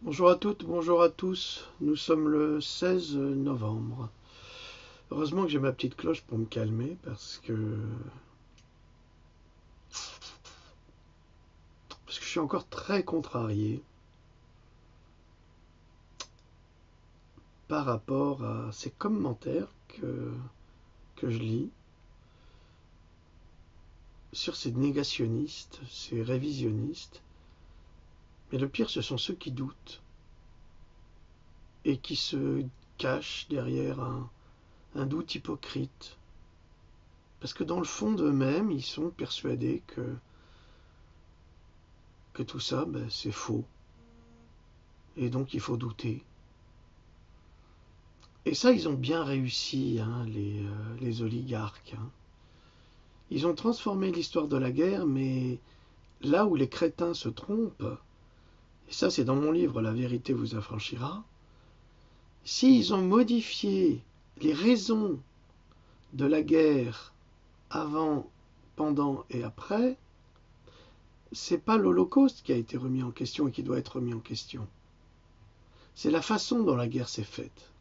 Bonjour à toutes, bonjour à tous. Nous sommes le 16 novembre. Heureusement que j'ai ma petite cloche pour me calmer parce que je suis encore très contrarié par rapport à ces commentaires que je lis sur ces négationnistes, ces révisionnistes. Mais le pire, ce sont ceux qui doutent et qui se cachent derrière un doute hypocrite. Parce que dans le fond d'eux-mêmes, ils sont persuadés que tout ça, c'est faux. Et donc il faut douter. Et ça, ils ont bien réussi, hein, les oligarques. Hein. Ils ont transformé l'histoire de la guerre, mais là où les crétins se trompent, et ça c'est dans mon livre La vérité vous affranchira, s'ils ont modifié les raisons de la guerre avant, pendant et après, c'est pas l'Holocauste qui a été remis en question et qui doit être remis en question. C'est la façon dont la guerre s'est faite.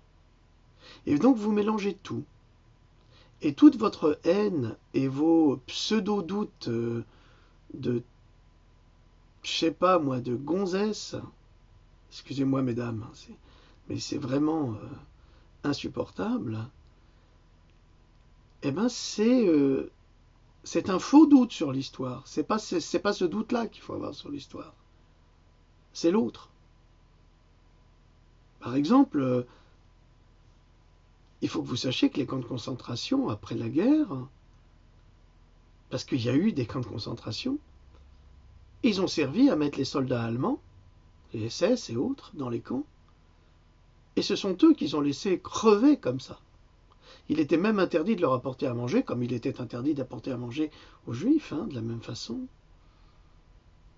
Et donc vous mélangez tout. Et toute votre haine et vos pseudo-doutes de, je sais pas moi, de gonzesse, excusez-moi mesdames, hein, mais c'est vraiment insupportable, eh ben c'est un faux doute sur l'histoire. C'est pas ce doute-là qu'il faut avoir sur l'histoire. C'est l'autre. Par exemple, il faut que vous sachiez que les camps de concentration après la guerre, parce qu'il y a eu des camps de concentration, ils ont servi à mettre les soldats allemands, les SS et autres, dans les camps. Et ce sont eux qui ont laissé crever comme ça. Il était même interdit de leur apporter à manger, comme il était interdit d'apporter à manger aux Juifs, hein, de la même façon.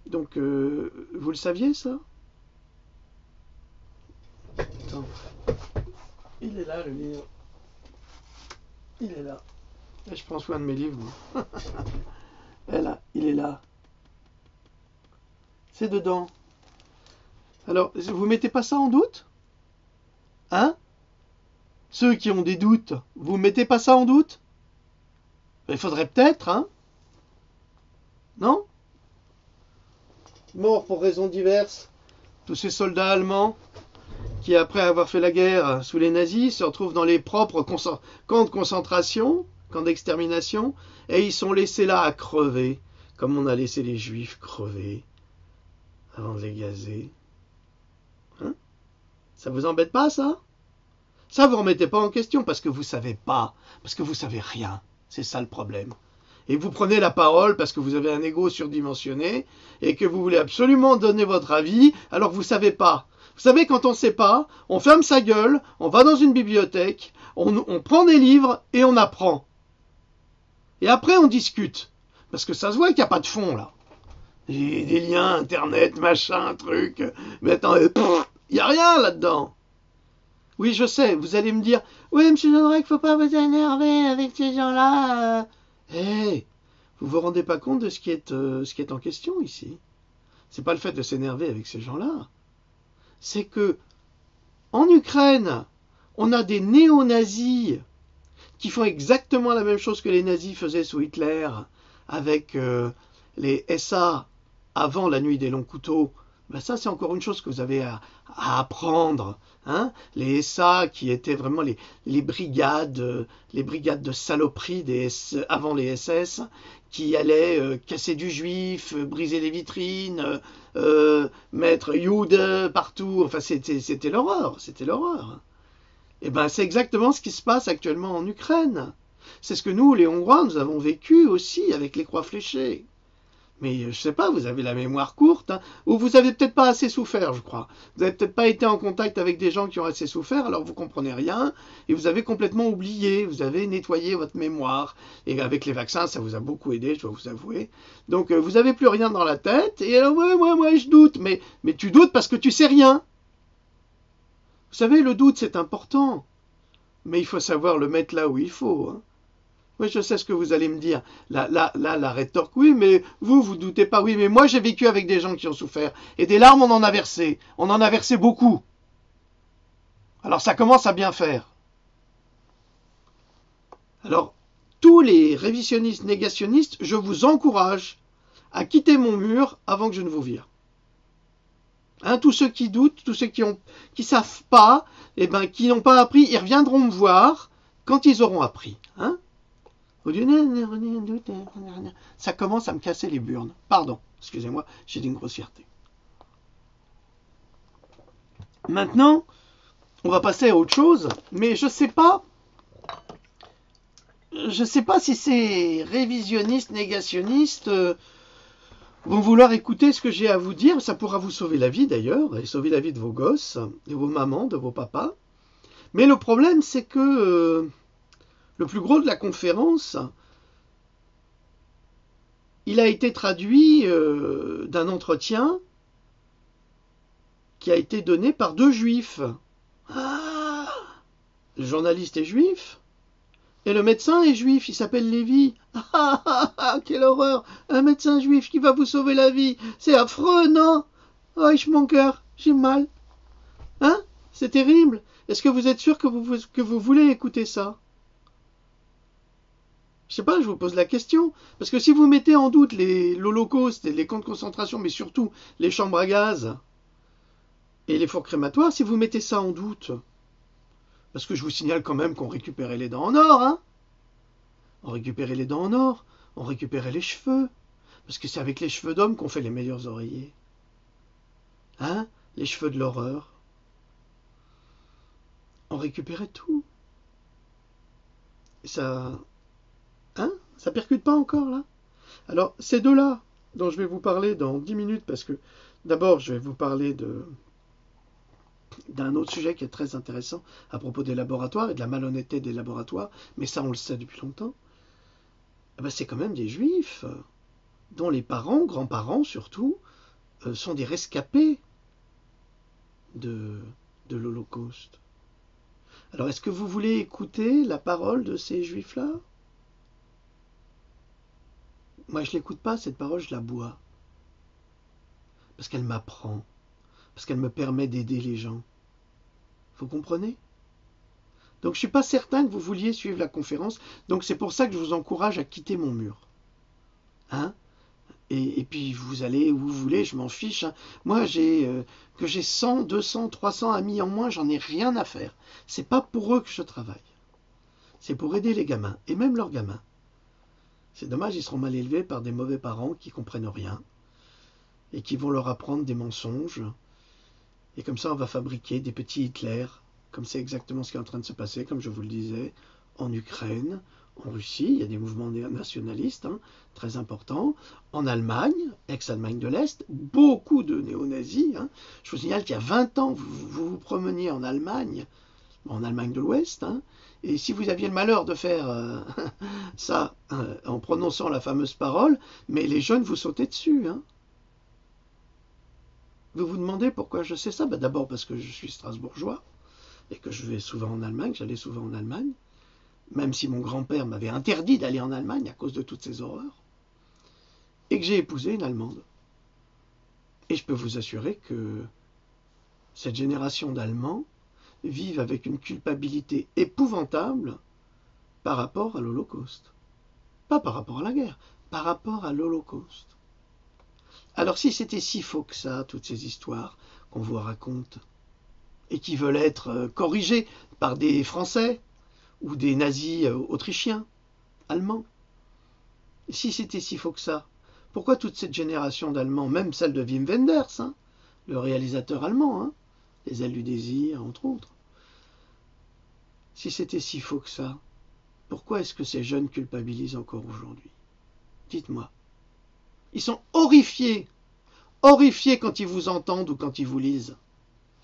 Donc, vous le saviez, ça? Attends. Il est là, le livre. Il est là. Et je prends soin de mes livres, moi. Et là, il est là. C'est dedans. Alors, vous mettez pas ça en doute? Hein? Ceux qui ont des doutes, vous mettez pas ça en doute? Il faudrait peut-être, hein? Non? Morts pour raisons diverses. Tous ces soldats allemands qui, après avoir fait la guerre sous les nazis, se retrouvent dans les propres camps de concentration, camps d'extermination, et ils sont laissés là à crever, comme on a laissé les juifs crever avant de les gazer. Hein? Ça vous embête pas, ça? Ça, vous remettez pas en question parce que vous savez pas, parce que vous savez rien. C'est ça le problème. Et vous prenez la parole parce que vous avez un ego surdimensionné et que vous voulez absolument donner votre avis, alors que vous savez pas. Vous savez, quand on ne sait pas, on ferme sa gueule, on va dans une bibliothèque, on prend des livres et on apprend. Et après, on discute. Parce que ça se voit qu'il n'y a pas de fond, là. Des liens, internet, machin, truc. Mais attends, il n'y a rien là-dedans. Oui, je sais, vous allez me dire, oui, monsieur Jeanneret, il ne faut pas vous énerver avec ces gens-là. Hey, vous vous rendez pas compte de ce qui est en question ici? C'est pas le fait de s'énerver avec ces gens-là. C'est que, en Ukraine, on a des néo-nazis qui font exactement la même chose que les nazis faisaient sous Hitler avec les SA avant la nuit des longs couteaux. Ben ça, c'est encore une chose que vous avez à apprendre. Hein, les SA qui étaient vraiment les brigades de saloperie avant les SS, qui allaient casser du juif, briser les vitrines, mettre Jude partout. Enfin, c'était l'horreur, c'était l'horreur. Et ben, c'est exactement ce qui se passe actuellement en Ukraine. C'est ce que nous, les Hongrois, nous avons vécu aussi avec les croix fléchées. Mais je sais pas, vous avez la mémoire courte, hein, ou vous avez peut-être pas assez souffert, je crois. Vous avez peut-être pas été en contact avec des gens qui ont assez souffert, alors vous comprenez rien, et vous avez complètement oublié, vous avez nettoyé votre mémoire. Et avec les vaccins, ça vous a beaucoup aidé, je dois vous avouer. Donc vous avez plus rien dans la tête, et alors ouais, je doute, mais tu doutes parce que tu sais rien. Vous savez, le doute c'est important, mais il faut savoir le mettre là où il faut. Hein. Oui, je sais ce que vous allez me dire. La rétorque, oui, mais vous doutez pas. Oui, mais moi, j'ai vécu avec des gens qui ont souffert. Et des larmes, on en a versé. On en a versé beaucoup. Alors, ça commence à bien faire. Alors, tous les révisionnistes négationnistes, je vous encourage à quitter mon mur avant que je ne vous vire. Hein, tous ceux qui doutent, tous ceux qui savent pas, eh ben, qui n'ont pas appris, ils reviendront me voir quand ils auront appris. Hein. Ça commence à me casser les burnes. Pardon, excusez-moi, j'ai dit une grossièreté. Maintenant, on va passer à autre chose, mais je sais pas si ces révisionnistes, négationnistes vont vouloir écouter ce que j'ai à vous dire. Ça pourra vous sauver la vie d'ailleurs, et sauver la vie de vos gosses, de vos mamans, de vos papas. Mais le problème, c'est que le plus gros de la conférence, il a été traduit d'un entretien qui a été donné par 2 juifs. Ah, le journaliste est juif et le médecin est juif, il s'appelle Lévi. Quelle horreur! Un médecin juif qui va vous sauver la vie, c'est affreux, non? Oh, mon cœur, j'ai mal. Hein? C'est terrible. Est-ce que vous êtes sûr que vous voulez écouter ça? Je sais pas, je vous pose la question. Parce que si vous mettez en doute l'Holocauste et les camps de concentration, mais surtout les chambres à gaz et les fours crématoires, si vous mettez ça en doute, parce que je vous signale quand même qu'on récupérait les dents en or, hein? On récupérait les dents en or, on récupérait les cheveux, parce que c'est avec les cheveux d'homme qu'on fait les meilleurs oreillers. Hein? Les cheveux de l'horreur. On récupérait tout. Et ça... Hein? Ça percute pas encore, là? Alors, ces deux-là, dont je vais vous parler dans 10 minutes, parce que d'abord, je vais vous parler d'un autre sujet qui est très intéressant à propos des laboratoires et de la malhonnêteté des laboratoires, mais ça, on le sait depuis longtemps. Eh ben, c'est quand même des juifs dont les parents, grands-parents surtout, sont des rescapés de l'Holocauste. Alors, est-ce que vous voulez écouter la parole de ces juifs-là? Moi, je l'écoute pas, cette parole, je la bois. Parce qu'elle m'apprend. Parce qu'elle me permet d'aider les gens. Vous comprenez? Donc, je suis pas certain que vous vouliez suivre la conférence. Donc, c'est pour ça que je vous encourage à quitter mon mur. Hein? Et puis, vous allez où vous voulez, je m'en fiche. Hein. Moi, que j'ai 100, 200, 300 amis en moins, j'en ai rien à faire. C'est pas pour eux que je travaille. C'est pour aider les gamins, et même leurs gamins. C'est dommage, ils seront mal élevés par des mauvais parents qui comprennent rien et qui vont leur apprendre des mensonges. Et comme ça, on va fabriquer des petits Hitler, comme c'est exactement ce qui est en train de se passer, comme je vous le disais, en Ukraine, en Russie, il y a des mouvements nationalistes très importants. En Allemagne, ex-Allemagne de l'Est, beaucoup de néo-nazis. Je vous signale qu'il y a 20 ans, vous vous promeniez en Allemagne de l'Ouest, et si vous aviez le malheur de faire ça en prononçant la fameuse parole, mais les jeunes vous sautaient dessus. Vous vous demandez pourquoi je sais ça? D'abord parce que je suis strasbourgeois et que je vais souvent en Allemagne, j'allais souvent en Allemagne, même si mon grand-père m'avait interdit d'aller en Allemagne à cause de toutes ces horreurs, et que j'ai épousé une Allemande. Et je peux vous assurer que cette génération d'Allemands vivent avec une culpabilité épouvantable par rapport à l'Holocauste. Pas par rapport à la guerre, par rapport à l'Holocauste. Alors si c'était si faux que ça, toutes ces histoires qu'on vous raconte, et qui veulent être corrigées par des Français ou des nazis autrichiens, allemands, si c'était si faux que ça, pourquoi toute cette génération d'Allemands, même celle de Wim Wenders, le réalisateur allemand, Les ailes du désir, entre autres, si c'était si faux que ça, pourquoi est-ce que ces jeunes culpabilisent encore aujourd'hui? Dites-moi. Ils sont horrifiés quand ils vous entendent ou quand ils vous lisent.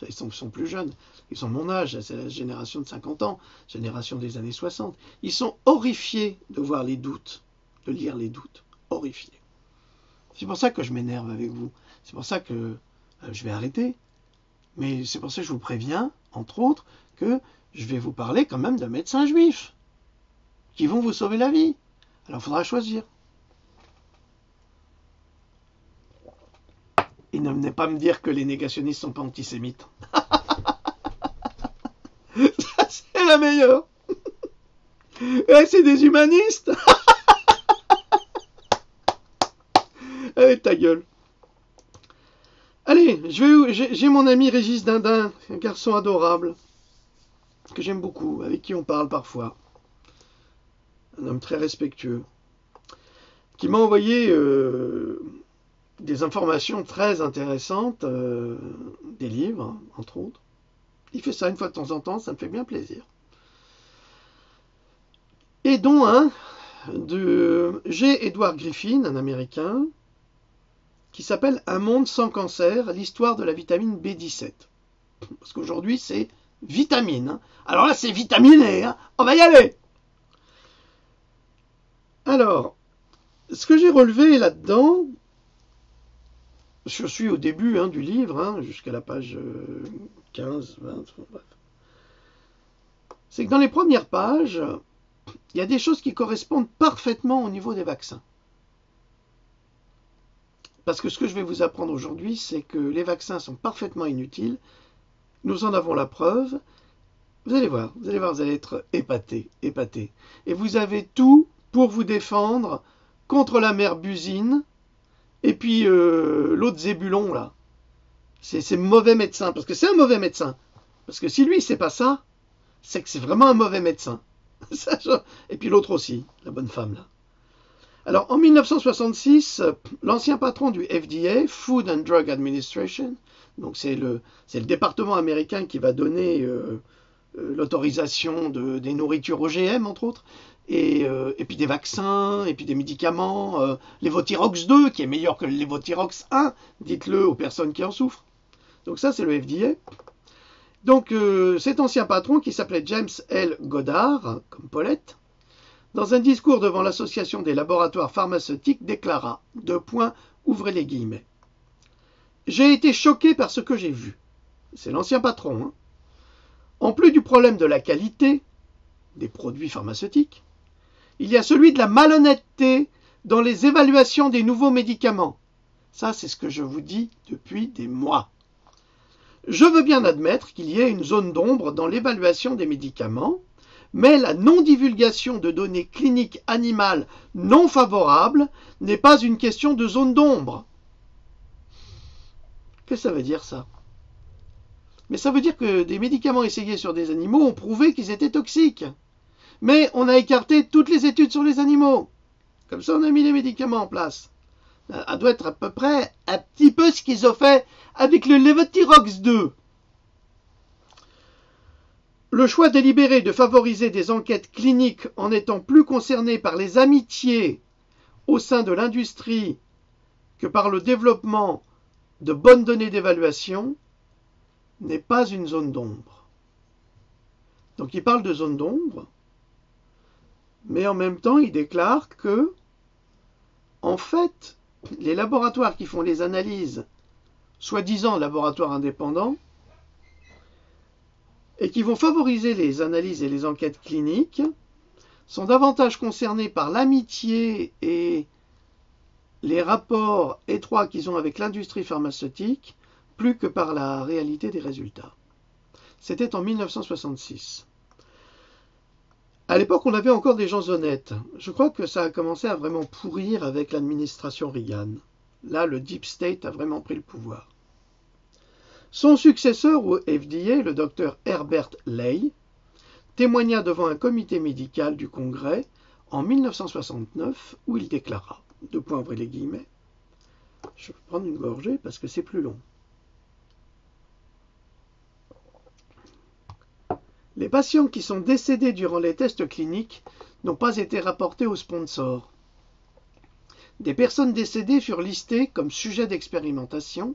Ils sont plus jeunes, ils ont mon âge, c'est la génération de 50 ans, génération des années 60. Ils sont horrifiés de voir les doutes, de lire les doutes, horrifiés. C'est pour ça que je m'énerve avec vous, c'est pour ça que je vais arrêter. Mais c'est pour ça que je vous préviens, entre autres, que je vais vous parler quand même d'un médecin juif. qui vont vous sauver la vie. Alors il faudra choisir. Et ne venez pas me dire que les négationnistes sont pas antisémites. Ça, c'est la meilleure. Et c'est des humanistes. Allez, ta gueule. Allez, j'ai mon ami Régis Dindin, un garçon adorable, que j'aime beaucoup, avec qui on parle parfois. Un homme très respectueux, qui m'a envoyé des informations très intéressantes, des livres, entre autres. Il fait ça une fois de temps en temps, ça me fait bien plaisir. Et dont un de G. Edward Griffin, un Américain, qui s'appelle Un monde sans cancer, l'histoire de la vitamine B17. Parce qu'aujourd'hui, c'est vitamine. Hein. Alors là, c'est vitaminé. Hein. On va y aller. Alors, ce que j'ai relevé là-dedans, je suis au début du livre, jusqu'à la page 15, 20, bref. C'est que dans les premières pages, il y a des choses qui correspondent parfaitement au niveau des vaccins. Parce que ce que je vais vous apprendre aujourd'hui, c'est que les vaccins sont parfaitement inutiles. Nous en avons la preuve. Vous allez voir, vous allez être épatés. Et vous avez tout pour vous défendre contre la mère Buzine et puis l'autre Zébulon, là. C'est mauvais médecin, parce que c'est un mauvais médecin. Parce que si lui, c'est pas ça, c'est que c'est vraiment un mauvais médecin. Et puis l'autre aussi, la bonne femme, là. Alors, en 1966, l'ancien patron du FDA, Food and Drug Administration, donc c'est le département américain qui va donner l'autorisation des nourritures OGM, entre autres, et puis des vaccins, et puis des médicaments, Levothyrox 2, qui est meilleur que le Levothyrox 1, dites-le aux personnes qui en souffrent. Donc ça, c'est le FDA. Donc cet ancien patron, qui s'appelait James L. Goddard, comme Paulette, dans un discours devant l'association des laboratoires pharmaceutiques, déclara, ouvrez les guillemets, « J'ai été choqué par ce que j'ai vu. » C'est l'ancien patron. Hein. En plus du problème de la qualité des produits pharmaceutiques, il y a celui de la malhonnêteté dans les évaluations des nouveaux médicaments. Ça, c'est ce que je vous dis depuis des mois. Je veux bien admettre qu'il y ait une zone d'ombre dans l'évaluation des médicaments, mais la non-divulgation de données cliniques animales non favorables n'est pas une question de zone d'ombre. Qu'est-ce que ça veut dire, ça? Mais ça veut dire que des médicaments essayés sur des animaux ont prouvé qu'ils étaient toxiques. Mais on a écarté toutes les études sur les animaux. Comme ça, on a mis les médicaments en place. Ça doit être à peu près un petit peu ce qu'ils ont fait avec le Levothyrox 2. Le choix délibéré de favoriser des enquêtes cliniques en étant plus concerné par les amitiés au sein de l'industrie que par le développement de bonnes données d'évaluation n'est pas une zone d'ombre. Donc il parle de zone d'ombre, mais en même temps il déclare que, en fait, les laboratoires qui font les analyses, soi-disant laboratoires indépendants, et qui vont favoriser les analyses et les enquêtes cliniques, sont davantage concernés par l'amitié et les rapports étroits qu'ils ont avec l'industrie pharmaceutique, plus que par la réalité des résultats. C'était en 1966. À l'époque, on avait encore des gens honnêtes. Je crois que ça a commencé à vraiment pourrir avec l'administration Reagan. Là, le Deep State a vraiment pris le pouvoir. Son successeur au FDA, le docteur Herbert Lay, témoigna devant un comité médical du Congrès en 1969 où il déclara, ouvrez les guillemets, je vais prendre une gorgée parce que c'est plus long. Les patients qui sont décédés durant les tests cliniques n'ont pas été rapportés aux sponsors. Des personnes décédées furent listées comme sujets d'expérimentation.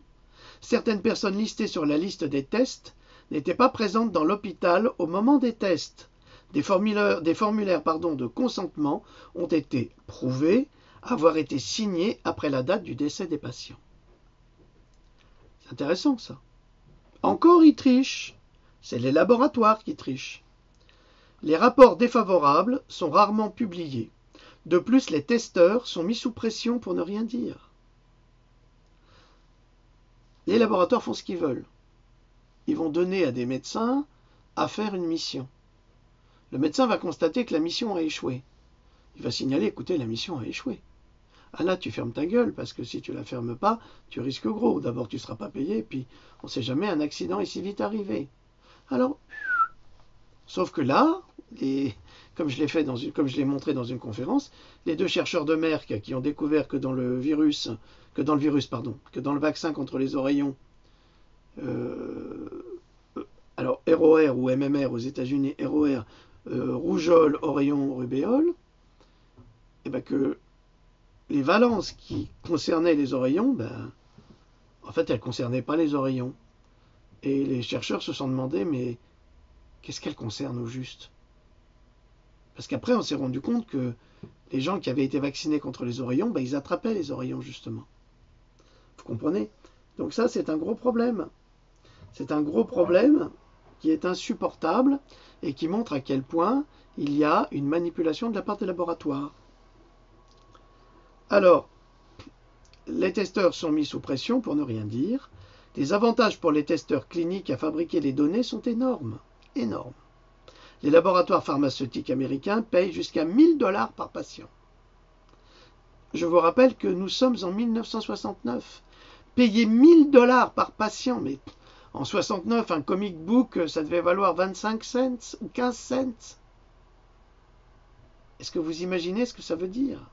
Certaines personnes listées sur la liste des tests n'étaient pas présentes dans l'hôpital au moment des tests. Des formulaires de consentement ont été prouvés avoir été signés après la date du décès des patients. C'est intéressant, ça. Encore, ils trichent. C'est les laboratoires qui trichent. Les rapports défavorables sont rarement publiés. De plus, les testeurs sont mis sous pression pour ne rien dire. Les laboratoires font ce qu'ils veulent. Ils vont donner à des médecins à faire une mission. Le médecin va constater que la mission a échoué. Il va signaler, écoutez, la mission a échoué. Ah là, tu fermes ta gueule, parce que si tu la fermes pas, tu risques gros. D'abord, tu ne seras pas payé, puis on ne sait jamais, un accident est si vite arrivé. Alors, sauf que là, comme je l'ai montré dans une conférence, les deux chercheurs de Merck qui ont découvert que dans le vaccin contre les oreillons, alors ROR ou MMR aux États-Unis, ROR, rougeole, oreillon, rubéole, et ben que les valences qui concernaient les oreillons, en fait, elles ne concernaient pas les oreillons. Et les chercheurs se sont demandé, mais qu'est-ce qu'elles concernent au juste? Parce qu'après, on s'est rendu compte que les gens qui avaient été vaccinés contre les oreillons, ils attrapaient les oreillons, justement. Vous comprenez? Donc ça, c'est un gros problème. C'est un gros problème qui est insupportable et qui montre à quel point il y a une manipulation de la part des laboratoires. Alors, les testeurs sont mis sous pression pour ne rien dire. Les avantages pour les testeurs cliniques à fabriquer les données sont énormes. Énormes. Les laboratoires pharmaceutiques américains payent jusqu'à 1 000 $ par patient. Je vous rappelle que nous sommes en 1969. Payer 1 000 $ par patient, mais en 69, un comic book, ça devait valoir 25 cents ou 15 cents. Est-ce que vous imaginez ce que ça veut dire?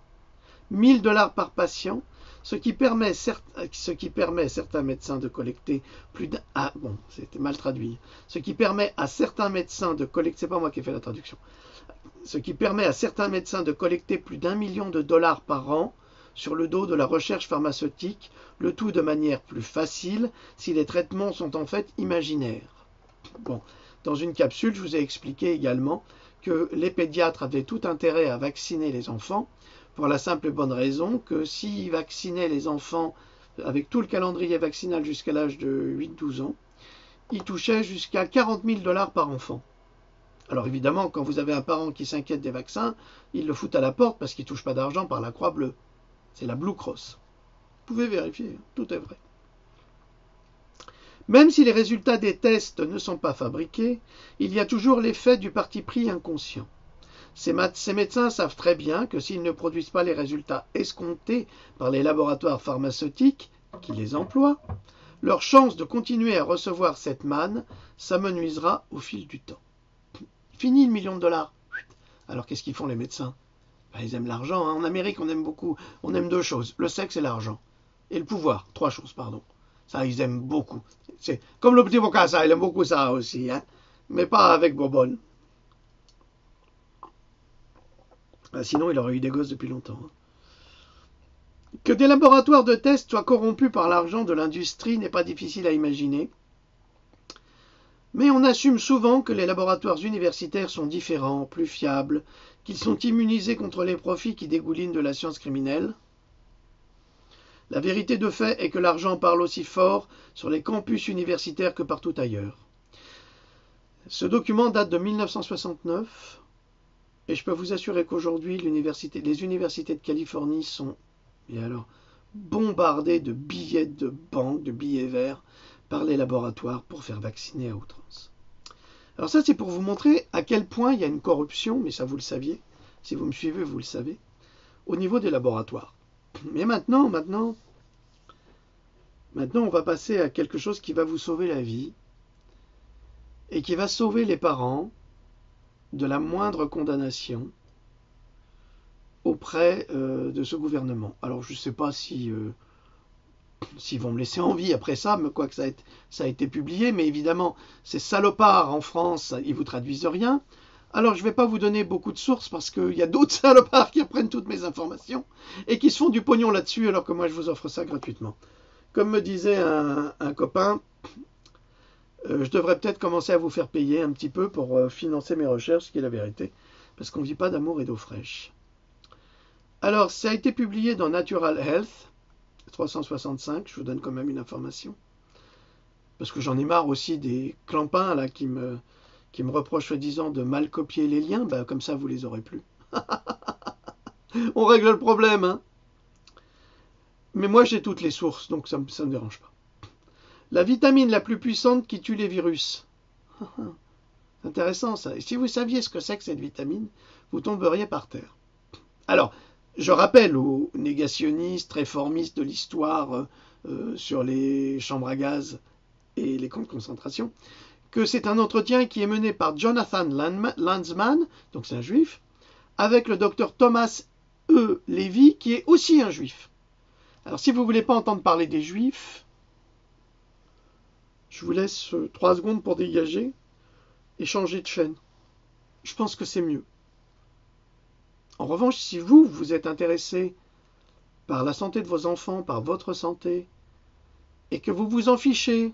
1 000 $ par patient, ce qui permet à certains médecins de collecter plus d'un... Ah bon, c'était mal traduit. Ce qui permet à certains médecins de collecter... C'est pas moi qui ai fait la traduction. Ce qui permet à certains médecins de collecter plus d'1 million de $ par an sur le dos de la recherche pharmaceutique, le tout de manière plus facile si les traitements sont en fait imaginaires. Bon, dans une capsule, je vous ai expliqué également que les pédiatres avaient tout intérêt à vacciner les enfants, pour la simple et bonne raison que s'ils vaccinaient les enfants avec tout le calendrier vaccinal jusqu'à l'âge de 8-12 ans, ils touchaient jusqu'à 40 000 $ par enfant. Alors évidemment, quand vous avez un parent qui s'inquiète des vaccins, il le fout à la porte parce qu'il ne touche pas d'argent par la Croix-Bleue. C'est la Blue Cross. Vous pouvez vérifier, tout est vrai. Même si les résultats des tests ne sont pas fabriqués, il y a toujours l'effet du parti pris inconscient. Ces médecins savent très bien que s'ils ne produisent pas les résultats escomptés par les laboratoires pharmaceutiques qui les emploient, leur chance de continuer à recevoir cette manne s'amenuisera au fil du temps. Fini le 1 000 000 $. Alors qu'est-ce qu'ils font les médecins? Ils aiment l'argent. En Amérique, on aime deux choses, le sexe et l'argent. Et le pouvoir, 3 choses, pardon. Ça, ils aiment beaucoup. C'est comme le petit Bocassa, il aime beaucoup ça aussi, mais pas avec Bobonne. Sinon, il aurait eu des gosses depuis longtemps. Que des laboratoires de tests soient corrompus par l'argent de l'industrie n'est pas difficile à imaginer. Mais on assume souvent que les laboratoires universitaires sont différents, plus fiables, qu'ils sont immunisés contre les profits qui dégoulinent de la science criminelle. La vérité de fait est que l'argent parle aussi fort sur les campus universitaires que partout ailleurs. Ce document date de 1969. Et je peux vous assurer qu'aujourd'hui, les universités de Californie sont bombardées de billets de banque, de billets verts, par les laboratoires pour faire vacciner à outrance. Alors ça, c'est pour vous montrer à quel point il y a une corruption, mais ça vous le saviez, si vous me suivez, vous le savez, au niveau des laboratoires. Mais maintenant, on va passer à quelque chose qui va vous sauver la vie et qui va sauver les parents de la moindre condamnation auprès de ce gouvernement. Alors je ne sais pas s'ils vont me laisser en vie après ça, mais quoique ça a été publié, mais évidemment, ces salopards en France, ils ne vous traduisent rien. Alors je ne vais pas vous donner beaucoup de sources parce qu'il y a d'autres salopards qui apprennent toutes mes informations et qui se font du pognon là-dessus alors que moi je vous offre ça gratuitement. Comme me disait un copain, je devrais peut-être commencer à vous faire payer un petit peu pour financer mes recherches, ce qui est la vérité, parce qu'on ne vit pas d'amour et d'eau fraîche. Alors, ça a été publié dans Natural Health, 365, je vous donne quand même une information, parce que j'en ai marre aussi des clampins là, qui me qui me reproche soi-disant de mal copier les liens, ben, comme ça vous les aurez plus. On règle le problème, hein. Mais moi j'ai toutes les sources, donc ça ne me dérange pas. La vitamine la plus puissante qui tue les virus. C'est intéressant ça. Et si vous saviez ce que c'est que cette vitamine, vous tomberiez par terre. Alors, je rappelle aux négationnistes, réformistes de l'histoire sur les chambres à gaz et les camps de concentration, que c'est un entretien qui est mené par Jonathan Lanzmann, donc c'est un juif, avec le docteur Thomas E. Levy, qui est aussi un juif. Alors, si vous ne voulez pas entendre parler des juifs, je vous laisse 3 secondes pour dégager et changer de chaîne. Je pense que c'est mieux. En revanche, si vous êtes intéressé par la santé de vos enfants, par votre santé, et que vous vous en fichez,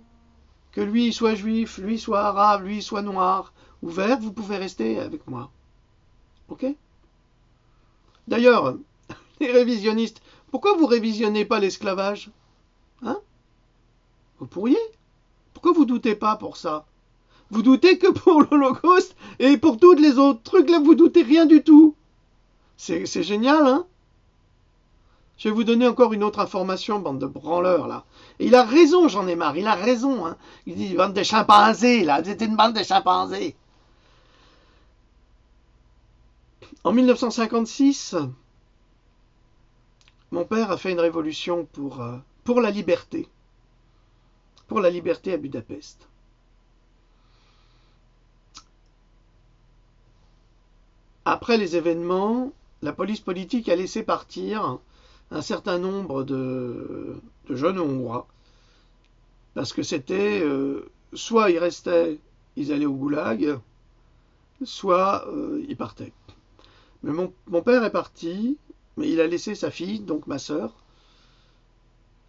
que lui soit juif, lui soit arabe, lui soit noir ou vert, vous pouvez rester avec moi. Ok ? D'ailleurs, les révisionnistes, pourquoi vous révisionnez pas l'esclavage ? Hein ? Vous pourriez ? Pourquoi vous doutez pas pour ça ? Vous doutez que pour l'Holocauste et pour tous les autres trucs là, vous doutez rien du tout. C'est génial, hein ? Je vais vous donner encore une autre information, bande de branleurs, là. Et il a raison, j'en ai marre, il a raison, hein. Il dit, bande de chimpanzés, là, vous êtes une bande de chimpanzés. En 1956, mon père a fait une révolution pour la liberté. Pour la liberté à Budapest. Après les événements, la police politique a laissé partir un certain nombre de jeunes Hongrois, parce que c'était soit ils restaient, ils allaient au goulag, soit ils partaient. Mais mon père est parti, mais il a laissé sa fille, donc ma sœur,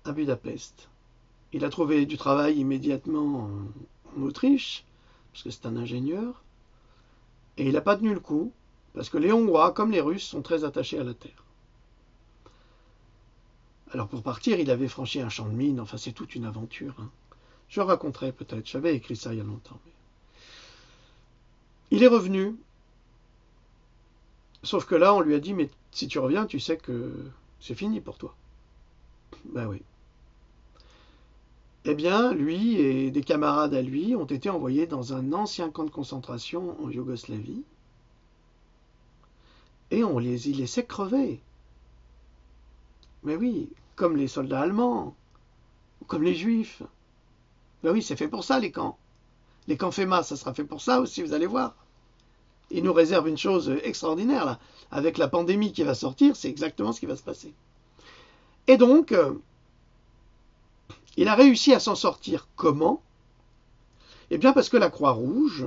à Budapest. Il a trouvé du travail immédiatement en Autriche, parce que c'est un ingénieur, et il n'a pas tenu le coup, parce que les Hongrois, comme les Russes, sont très attachés à la terre. Alors pour partir, il avait franchi un champ de mine, enfin c'est toute une aventure. Hein. Je raconterai peut-être, j'avais écrit ça il y a longtemps. Mais... Il est revenu, sauf que là on lui a dit, mais si tu reviens, tu sais que c'est fini pour toi. Ben oui. Eh bien, lui et des camarades à lui ont été envoyés dans un ancien camp de concentration en Yougoslavie, et on les y laissait crever. Mais oui, comme les soldats allemands, comme les juifs. Ben oui, c'est fait pour ça les camps. Les camps FEMA, ça sera fait pour ça aussi, vous allez voir. Ils nous réservent une chose extraordinaire là. Avec la pandémie qui va sortir, c'est exactement ce qui va se passer. Et donc, il a réussi à s'en sortir comment ? Eh bien parce que la Croix-Rouge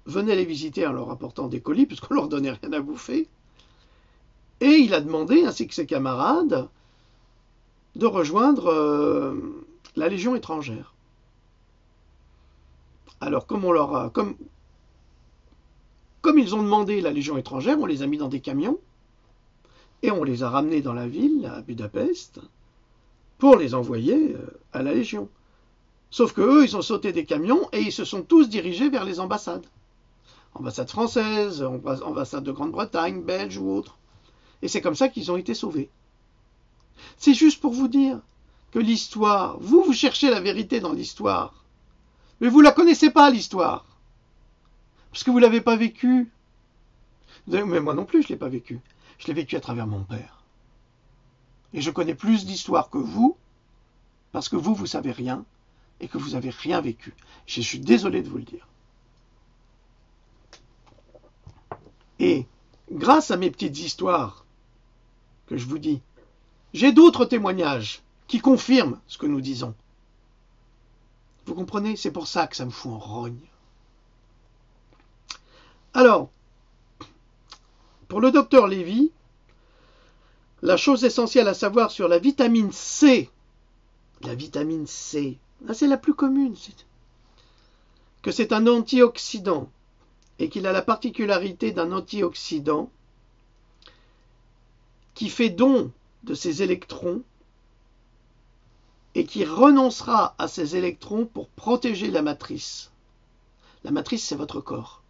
venait les visiter en leur apportant des colis, puisqu'on leur donnait rien à bouffer. Et il a demandé, ainsi que ses camarades, de rejoindre la Légion étrangère. Alors, comme ils ont demandé la Légion étrangère, on les a mis dans des camions et on les a ramenés dans la ville, à Budapest, pour les envoyer à la Légion. Sauf que eux, ils ont sauté des camions et ils se sont tous dirigés vers les ambassades. Ambassade française, ambassade de Grande-Bretagne, belge ou autre. Et c'est comme ça qu'ils ont été sauvés. C'est juste pour vous dire que l'histoire, vous cherchez la vérité dans l'histoire, mais vous ne la connaissez pas, l'histoire, parce que vous ne l'avez pas vécue. Mais moi non plus, je ne l'ai pas vécue. Je l'ai vécue à travers mon père. Et je connais plus d'histoire que vous, parce que vous ne savez rien, et que vous n'avez rien vécu. Je suis désolé de vous le dire. Et grâce à mes petites histoires que je vous dis, j'ai d'autres témoignages qui confirment ce que nous disons. Vous comprenez ? C'est pour ça que ça me fout en rogne. Alors, pour le docteur Levy, la chose essentielle à savoir sur la vitamine C, c'est la plus commune, que c'est un antioxydant et qu'il a la particularité d'un antioxydant qui fait don de ses électrons et qui renoncera à ses électrons pour protéger la matrice. La matrice, c'est votre corps,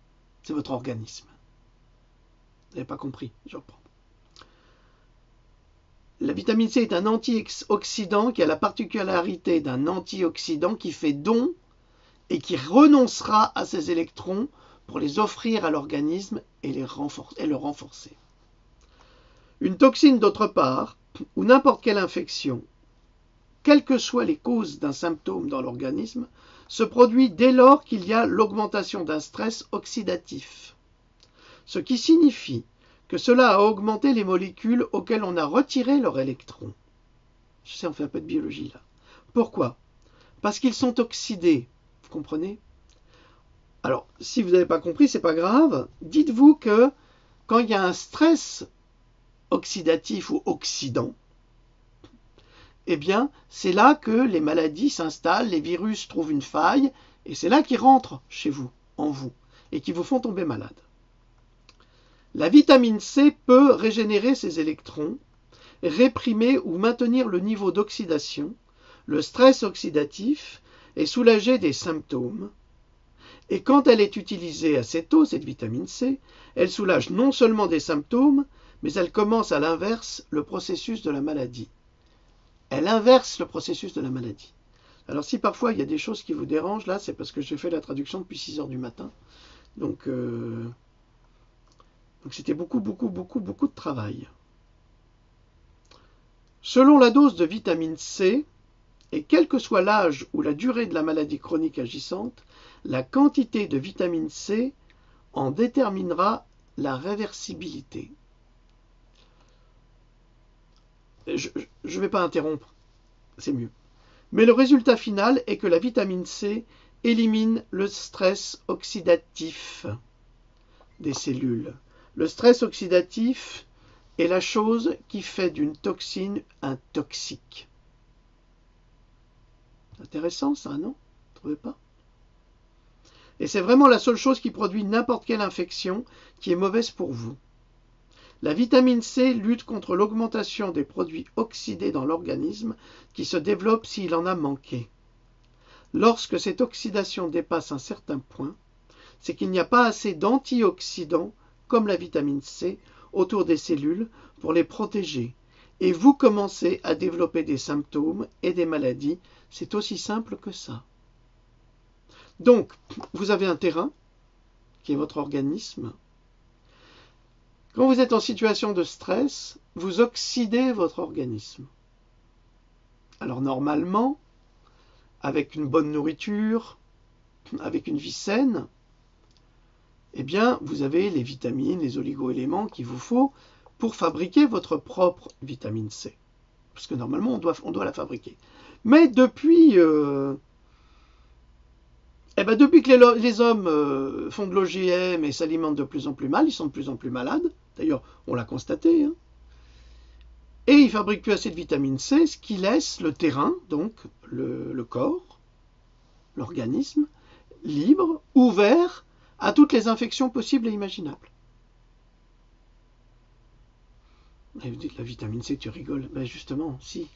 c'est votre organisme. Vous n'avez pas compris, je reprends. La vitamine C est un antioxydant qui a la particularité d'un antioxydant qui fait don et qui renoncera à ses électrons pour les offrir à l'organisme et le renforcer. Une toxine, d'autre part, ou n'importe quelle infection, quelles que soient les causes d'un symptôme dans l'organisme, se produit dès lors qu'il y a l'augmentation d'un stress oxydatif. Ce qui signifie que cela a augmenté les molécules auxquelles on a retiré leur électron. Je sais, on fait un peu de biologie là. Pourquoi? Parce qu'ils sont oxydés. Vous comprenez? Alors, si vous n'avez pas compris, c'est pas grave. Dites-vous que quand il y a un stress oxydatif ou oxydant, eh bien, c'est là que les maladies s'installent, les virus trouvent une faille, et c'est là qu'ils rentrent chez vous, en vous, et qui vous font tomber malade. La vitamine C peut régénérer ses électrons, réprimer ou maintenir le niveau d'oxydation, le stress oxydatif, et soulager des symptômes. Et quand elle est utilisée assez tôt, cette vitamine C, elle soulage non seulement des symptômes, mais elle commence à l'inverse le processus de la maladie. Elle inverse le processus de la maladie. Alors si parfois il y a des choses qui vous dérangent, là c'est parce que j'ai fait la traduction depuis 6 heures du matin. Donc c'était beaucoup de travail. Selon la dose de vitamine C, et quel que soit l'âge ou la durée de la maladie chronique agissante, la quantité de vitamine C en déterminera la réversibilité. Je ne vais pas interrompre, c'est mieux. Mais le résultat final est que la vitamine C élimine le stress oxydatif des cellules. Le stress oxydatif est la chose qui fait d'une toxine un toxique. Intéressant ça, non? Vous ne trouvez pas? Et c'est vraiment la seule chose qui produit n'importe quelle infection qui est mauvaise pour vous. La vitamine C lutte contre l'augmentation des produits oxydés dans l'organisme qui se développent s'il en a manqué. Lorsque cette oxydation dépasse un certain point, c'est qu'il n'y a pas assez d'antioxydants, comme la vitamine C, autour des cellules pour les protéger. Et vous commencez à développer des symptômes et des maladies. C'est aussi simple que ça. Donc, vous avez un terrain, qui est votre organisme. Quand vous êtes en situation de stress, vous oxydez votre organisme. Alors normalement, avec une bonne nourriture, avec une vie saine, eh bien, vous avez les vitamines, les oligo-éléments qu'il vous faut pour fabriquer votre propre vitamine C. Parce que normalement, on doit la fabriquer. Mais depuis que les hommes font de l'OGM et s'alimentent de plus en plus mal, ils sont de plus en plus malades. D'ailleurs, on l'a constaté. Hein. Et ils ne fabriquent plus assez de vitamine C, ce qui laisse le terrain, donc le corps, l'organisme, libre, ouvert à toutes les infections possibles et imaginables. Et vous dites, la vitamine C, tu rigoles. Ben justement, si.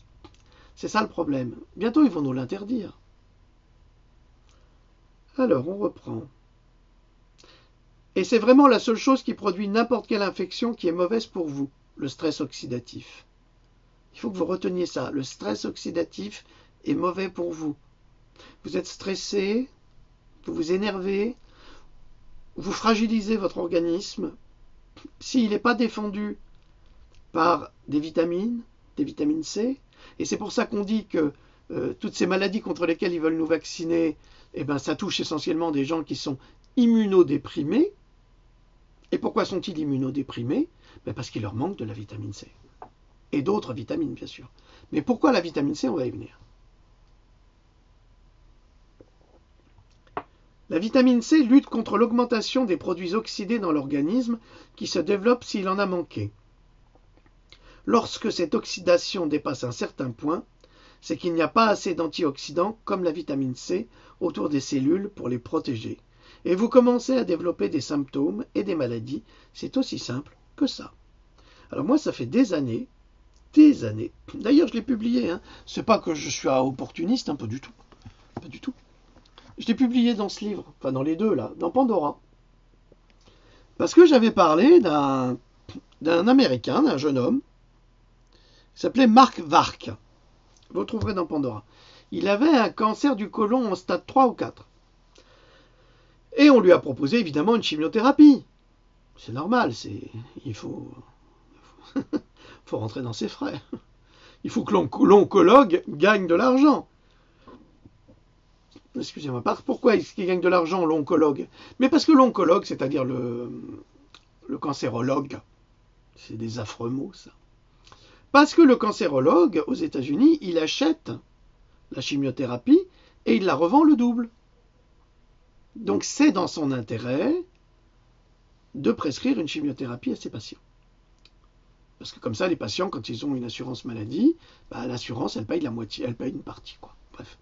C'est ça le problème. Bientôt, ils vont nous l'interdire. Alors, on reprend. Et c'est vraiment la seule chose qui produit n'importe quelle infection qui est mauvaise pour vous, le stress oxydatif. Il faut que vous reteniez ça. Le stress oxydatif est mauvais pour vous. Vous êtes stressé, vous vous énervez, vous fragilisez votre organisme. S'il n'est pas défendu par des vitamines C, et c'est pour ça qu'on dit que toutes ces maladies contre lesquelles ils veulent nous vacciner, eh ben, ça touche essentiellement des gens qui sont immunodéprimés. Et pourquoi sont-ils immunodéprimés? Ben parce qu'il leur manque de la vitamine C. Et d'autres vitamines, bien sûr. Mais pourquoi la vitamine C? On va y venir. La vitamine C lutte contre l'augmentation des produits oxydés dans l'organisme qui se développent s'il en a manqué. Lorsque cette oxydation dépasse un certain point, c'est qu'il n'y a pas assez d'antioxydants comme la vitamine C autour des cellules pour les protéger. Et vous commencez à développer des symptômes et des maladies. C'est aussi simple que ça. Alors moi, ça fait des années. D'ailleurs, je l'ai publié. Hein. C'est pas que je suis opportuniste, hein, pas du tout. Pas du tout. Je l'ai publié dans ce livre, enfin dans les deux là, dans Pandora. Parce que j'avais parlé d'un Américain, d'un jeune homme, qui s'appelait Mark Vark. Vous le trouverez dans Pandora. Il avait un cancer du côlon en stade 3 ou 4. Et on lui a proposé évidemment une chimiothérapie. C'est normal, il faut rentrer dans ses frais. Il faut que l'oncologue gagne de l'argent. Excusez-moi, pourquoi est-ce qu'il gagne de l'argent, l'oncologue? Mais parce que l'oncologue, c'est-à-dire le cancérologue, c'est des affreux mots ça. Parce que le cancérologue, aux États-Unis, il achète la chimiothérapie et il la revend le double. Donc c'est dans son intérêt de prescrire une chimiothérapie à ses patients. Parce que comme ça, les patients, quand ils ont une assurance maladie, l'assurance, elle paye la moitié, elle paye une partie, quoi. Bref.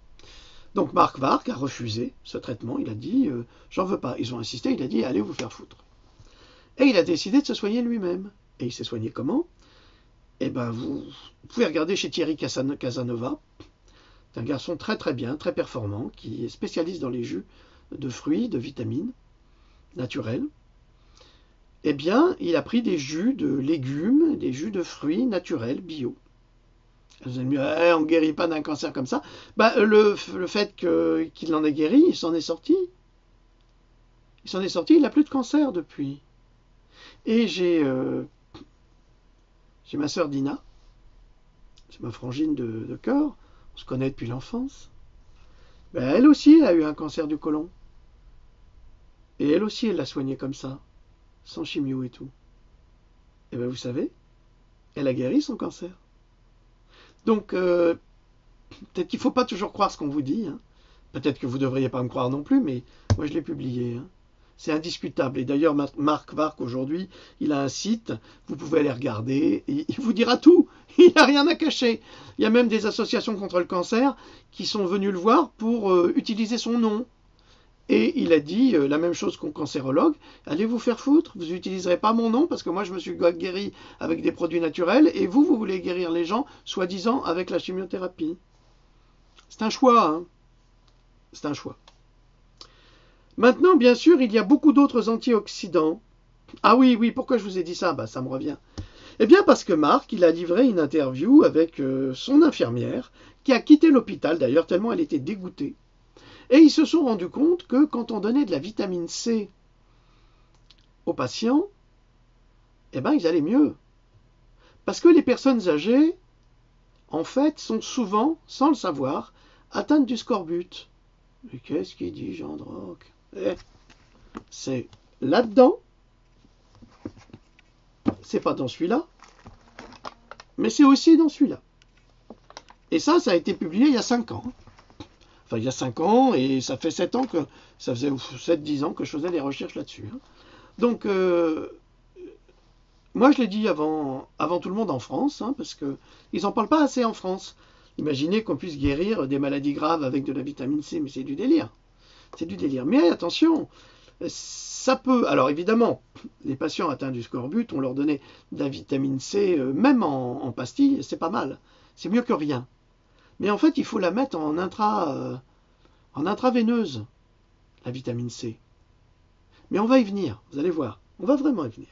Donc Mark Vark a refusé ce traitement. Il a dit, j'en veux pas. Ils ont insisté, il a dit, allez vous faire foutre. Et il a décidé de se soigner lui-même. Et il s'est soigné comment? Eh ben, vous pouvez regarder chez Thierry Casanova. C'est un garçon très très bien, très performant, qui est spécialiste dans les jus de fruits, de vitamines naturels. Eh bien, il a pris des jus de légumes, des jus de fruits naturels, bio. Vous allez me dire, on ne guérit pas d'un cancer comme ça. Le fait qu'il en ait guéri, il s'en est sorti. Il s'en est sorti, il n'a plus de cancer depuis. Et j'ai ma sœur Dina, c'est ma frangine de cœur, on se connaît depuis l'enfance. Elle aussi, elle a eu un cancer du côlon. Et elle aussi, elle l'a soigné comme ça, sans chimio et tout. Et bien vous savez, elle a guéri son cancer. Donc, peut-être qu'il ne faut pas toujours croire ce qu'on vous dit. Hein. Peut-être que vous ne devriez pas me croire non plus, mais moi je l'ai publié. Hein. C'est indiscutable. Et d'ailleurs, Mark Vark, aujourd'hui, il a un site, vous pouvez aller regarder, et il vous dira tout. Il n'a rien à cacher. Il y a même des associations contre le cancer qui sont venues le voir pour utiliser son nom. Et il a dit la même chose qu'au cancérologue, allez vous faire foutre, vous n'utiliserez pas mon nom parce que moi je me suis guéri avec des produits naturels et vous voulez guérir les gens, soi-disant, avec la chimiothérapie. C'est un choix, hein. C'est un choix. Maintenant, bien sûr, il y a beaucoup d'autres antioxydants. Ah oui, pourquoi je vous ai dit ça? Ça me revient. Eh bien parce que Marc, il a livré une interview avec son infirmière, qui a quitté l'hôpital d'ailleurs, tellement elle était dégoûtée. Et ils se sont rendus compte que quand on donnait de la vitamine C aux patients, eh ben ils allaient mieux. Parce que les personnes âgées, en fait, sont souvent, sans le savoir, atteintes du scorbut. Mais qu'est-ce qu'il dit, Jean Droc? C'est là-dedans. C'est pas dans celui-là, mais c'est aussi dans celui-là. Et ça a été publié il y a 5 ans. Enfin, il y a 5 ans, et ça fait 7 ans que, ça faisait 7-10 ans que je faisais des recherches là-dessus. Hein. Donc, moi je l'ai dit avant tout le monde en France, hein, parce qu'ils n'en parlent pas assez en France. Imaginez qu'on puisse guérir des maladies graves avec de la vitamine C, mais c'est du délire. C'est du délire. Mais attention, ça peut... Alors évidemment, les patients atteints du scorbut, on leur donnait de la vitamine C, même en pastilles, c'est pas mal. C'est mieux que rien. Mais en fait, il faut la mettre en intraveineuse, la vitamine C. Mais on va y venir, vous allez voir. On va vraiment y venir.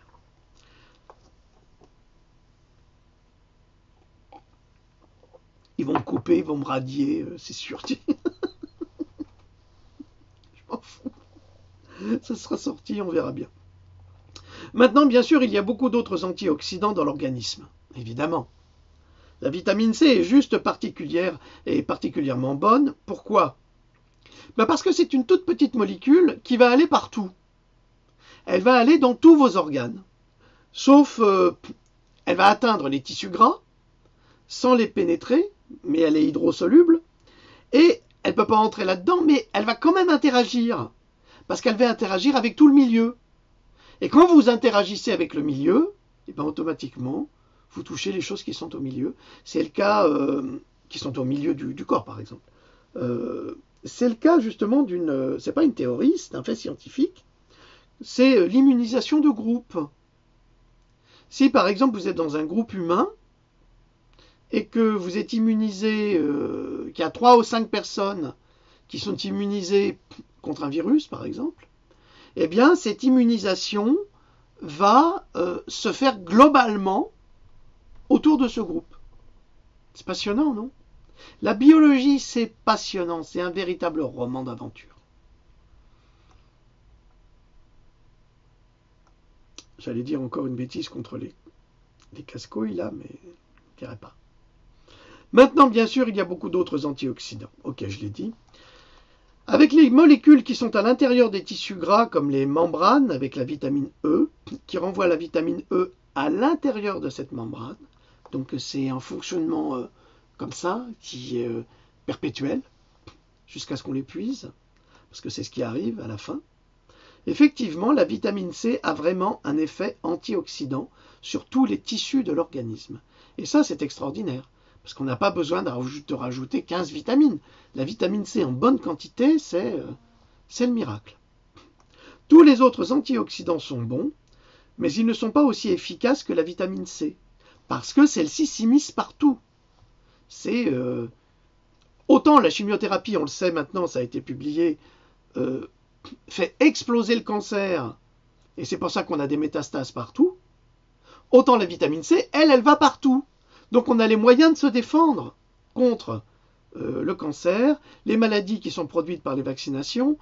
Ils vont me couper, ils vont me radier, c'est sûr. Je m'en fous. Ça sera sorti, on verra bien. Maintenant, bien sûr, il y a beaucoup d'autres antioxydants dans l'organisme, évidemment. La vitamine C est juste particulière et particulièrement bonne. Pourquoi? Parce que c'est une toute petite molécule qui va aller partout. Elle va aller dans tous vos organes. Sauf, elle va atteindre les tissus gras sans les pénétrer, mais elle est hydrosoluble. Et elle ne peut pas entrer là-dedans, mais elle va quand même interagir. Parce qu'elle va interagir avec tout le milieu. Et quand vous interagissez avec le milieu, et bien automatiquement, vous touchez les choses qui sont au milieu. C'est le cas, qui sont au milieu du corps, par exemple. C'est le cas, justement, c'est pas une théorie, c'est un fait scientifique. C'est l'immunisation de groupe. Si, par exemple, vous êtes dans un groupe humain, et que vous êtes immunisé, qu'il y a 3 ou 5 personnes qui sont immunisés contre un virus, par exemple, eh bien, cette immunisation va se faire globalement autour de ce groupe. C'est passionnant, non? La biologie, c'est passionnant, c'est un véritable roman d'aventure. J'allais dire encore une bêtise contre les casse-couilles, là, mais je ne dirais pas. Maintenant, bien sûr, il y a beaucoup d'autres antioxydants. Ok, je l'ai dit. Avec les molécules qui sont à l'intérieur des tissus gras, comme les membranes, avec la vitamine E, qui renvoie la vitamine E à l'intérieur de cette membrane. Donc c'est un fonctionnement comme ça, qui est perpétuel, jusqu'à ce qu'on l'épuise, parce que c'est ce qui arrive à la fin. Effectivement, la vitamine C a vraiment un effet antioxydant sur tous les tissus de l'organisme. Et ça, c'est extraordinaire, parce qu'on n'a pas besoin de rajouter 15 vitamines. La vitamine C en bonne quantité, c'est le miracle. Tous les autres antioxydants sont bons, mais ils ne sont pas aussi efficaces que la vitamine C, parce que celle-ci s'immisce partout. C'est autant la chimiothérapie, on le sait maintenant, ça a été publié, fait exploser le cancer, et c'est pour ça qu'on a des métastases partout, autant la vitamine C, elle va partout. Donc on a les moyens de se défendre contre le cancer, les maladies qui sont produites par les vaccinations,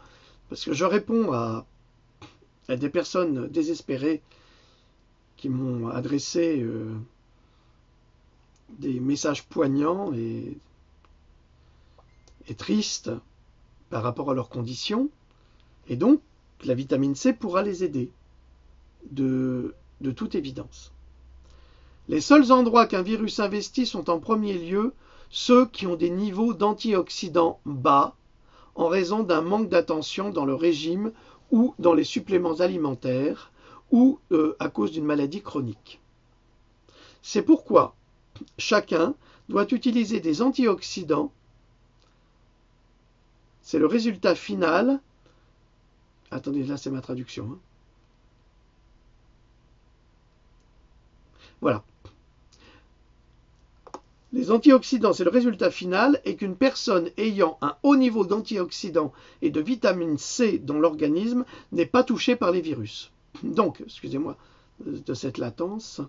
parce que je réponds à des personnes désespérées qui m'ont adressé des messages poignants et tristes par rapport à leurs conditions, et donc la vitamine C pourra les aider, de toute évidence. Les seuls endroits qu'un virus investit sont en premier lieu ceux qui ont des niveaux d'antioxydants bas, en raison d'un manque d'attention dans le régime ou dans les suppléments alimentaires, ou à cause d'une maladie chronique. C'est pourquoi chacun doit utiliser des antioxydants. C'est le résultat final. Attendez, là c'est ma traduction. Voilà. Les antioxydants, c'est le résultat final, et qu'une personne ayant un haut niveau d'antioxydants et de vitamine C dans l'organisme n'est pas touchée par les virus. Donc, excusez-moi de cette latence,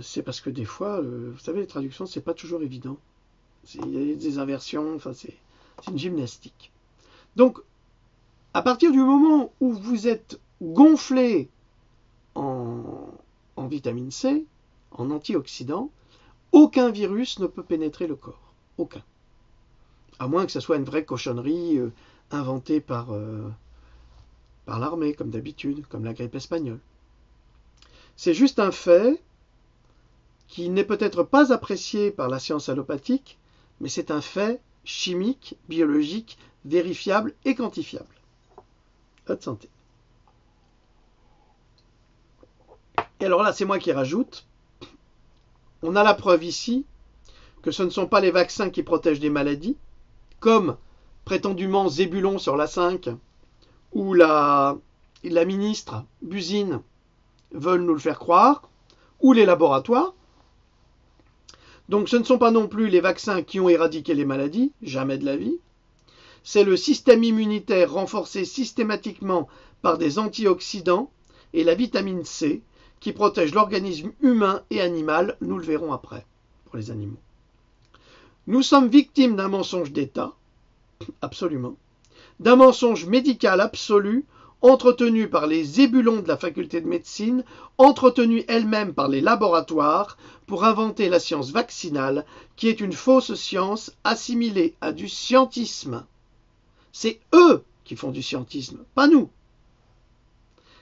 c'est parce que des fois, vous savez, les traductions, c'est pas toujours évident. Il y a des inversions, enfin, c'est une gymnastique. Donc, à partir du moment où vous êtes gonflé en vitamine C, en antioxydants, aucun virus ne peut pénétrer le corps. Aucun. À moins que ce soit une vraie cochonnerie inventée par l'armée, comme d'habitude, comme la grippe espagnole. C'est juste un fait qui n'est peut-être pas apprécié par la science allopathique, mais c'est un fait chimique, biologique, vérifiable et quantifiable. Votre santé. Et alors là, c'est moi qui rajoute. On a la preuve ici que ce ne sont pas les vaccins qui protègent des maladies, comme prétendument Zébulon sur la 5, ou la ministre Buzyn veulent nous le faire croire, ou les laboratoires. Donc ce ne sont pas non plus les vaccins qui ont éradiqué les maladies, jamais de la vie. C'est le système immunitaire renforcé systématiquement par des antioxydants et la vitamine C qui protège l'organisme humain et animal, nous le verrons après, pour les animaux. Nous sommes victimes d'un mensonge d'État, absolument, d'un mensonge médical absolu, entretenu par les zébulons de la faculté de médecine, entretenu elle-même par les laboratoires, pour inventer la science vaccinale, qui est une fausse science assimilée à du scientisme. C'est eux qui font du scientisme, pas nous.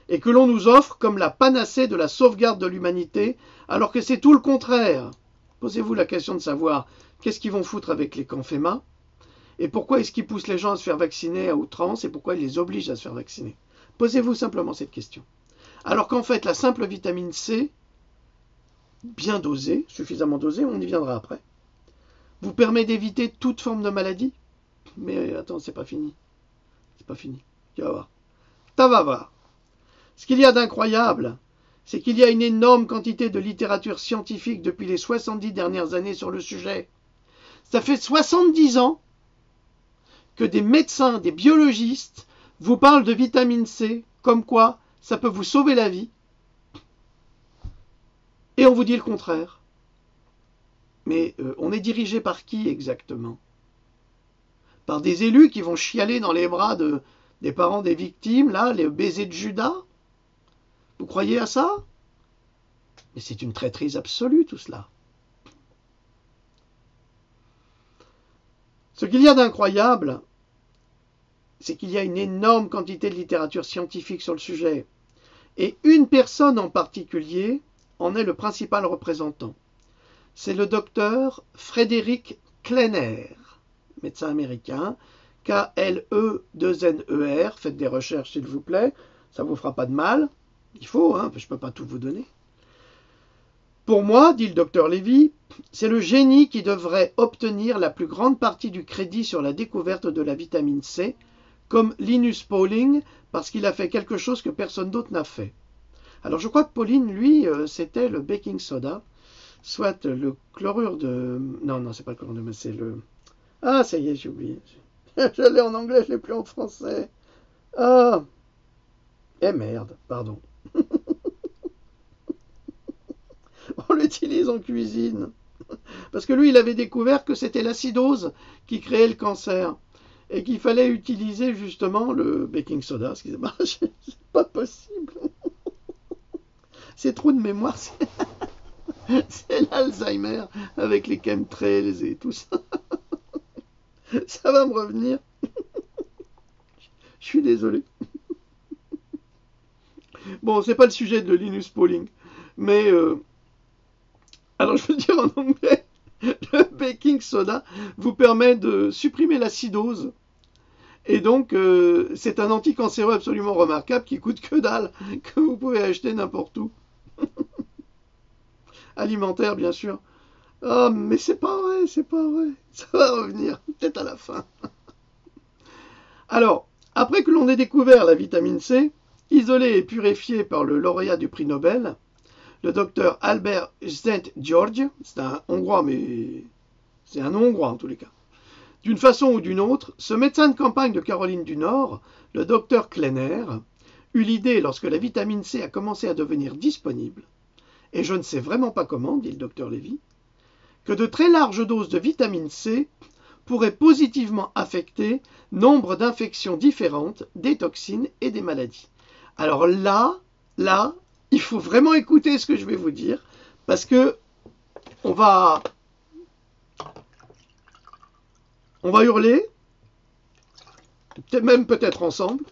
Et que l'on nous offre comme la panacée de la sauvegarde de l'humanité, alors que c'est tout le contraire. Posez-vous la question de savoir qu'est-ce qu'ils vont foutre avec les camps FEMA, et pourquoi est-ce qu'ils poussent les gens à se faire vacciner à outrance, et pourquoi ils les obligent à se faire vacciner. Posez-vous simplement cette question. Alors qu'en fait, la simple vitamine C, bien dosée, suffisamment dosée, on y viendra après, vous permet d'éviter toute forme de maladie. Mais attends, c'est pas fini. C'est pas fini. Tu vas voir. Tu vas voir. Ce qu'il y a d'incroyable, c'est qu'il y a une énorme quantité de littérature scientifique depuis les 70 dernières années sur le sujet. Ça fait 70 ans que des médecins, des biologistes vous parlent de vitamine C, comme quoi ça peut vous sauver la vie, et on vous dit le contraire. Mais on est dirigé par qui exactement? Par des élus qui vont chialer dans les bras des parents des victimes, là, les baisers de Judas? Vous croyez à ça? Mais c'est une traîtrise absolue tout cela. Ce qu'il y a d'incroyable, c'est qu'il y a une énorme quantité de littérature scientifique sur le sujet. Et une personne en particulier en est le principal représentant. C'est le docteur Frédéric Kleiner, médecin américain, K-L-E-2-N-E-R. Faites des recherches s'il vous plaît, ça ne vous fera pas de mal. Il faut, hein, je ne peux pas tout vous donner. Pour moi, dit le docteur Lévy, c'est le génie qui devrait obtenir la plus grande partie du crédit sur la découverte de la vitamine C, comme Linus Pauling, parce qu'il a fait quelque chose que personne d'autre n'a fait. Alors je crois que Pauling, lui, c'était le baking soda, soit le chlorure de... Non, c'est pas le chlorure de... mais c'est le... Ah, ça y est, j'ai oublié. Je l'ai en anglais, je l'ai plus en français. Ah. Eh merde, pardon. On l'utilise en cuisine. Parce que lui, il avait découvert que c'était l'acidose qui créait le cancer. Et qu'il fallait utiliser justement le baking soda. Ce qui dit, c'est pas possible. C'est trop de mémoire. C'est l'Alzheimer avec les chemtrails et tout ça. Ça va me revenir. Je suis désolé. Bon, c'est pas le sujet de Linus Pauling. Mais, alors je veux dire en anglais, le baking soda vous permet de supprimer l'acidose. Et donc, c'est un anticancéreux absolument remarquable qui coûte que dalle, que vous pouvez acheter n'importe où. Alimentaire, bien sûr. Ah, mais c'est pas vrai, c'est pas vrai. Ça va revenir, peut-être à la fin. Alors, après que l'on ait découvert la vitamine C, isolée et purifiée par le lauréat du prix Nobel, le docteur Albert Szent-György, c'est un Hongrois, mais c'est un nom hongrois en tous les cas. D'une façon ou d'une autre, ce médecin de campagne de Caroline du Nord, le docteur Kleiner, eut l'idée, lorsque la vitamine C a commencé à devenir disponible, et je ne sais vraiment pas comment, dit le docteur Lévy, que de très larges doses de vitamine C pourraient positivement affecter nombre d'infections différentes, des toxines et des maladies. Alors là, il faut vraiment écouter ce que je vais vous dire, parce que on va hurler, même peut-être ensemble.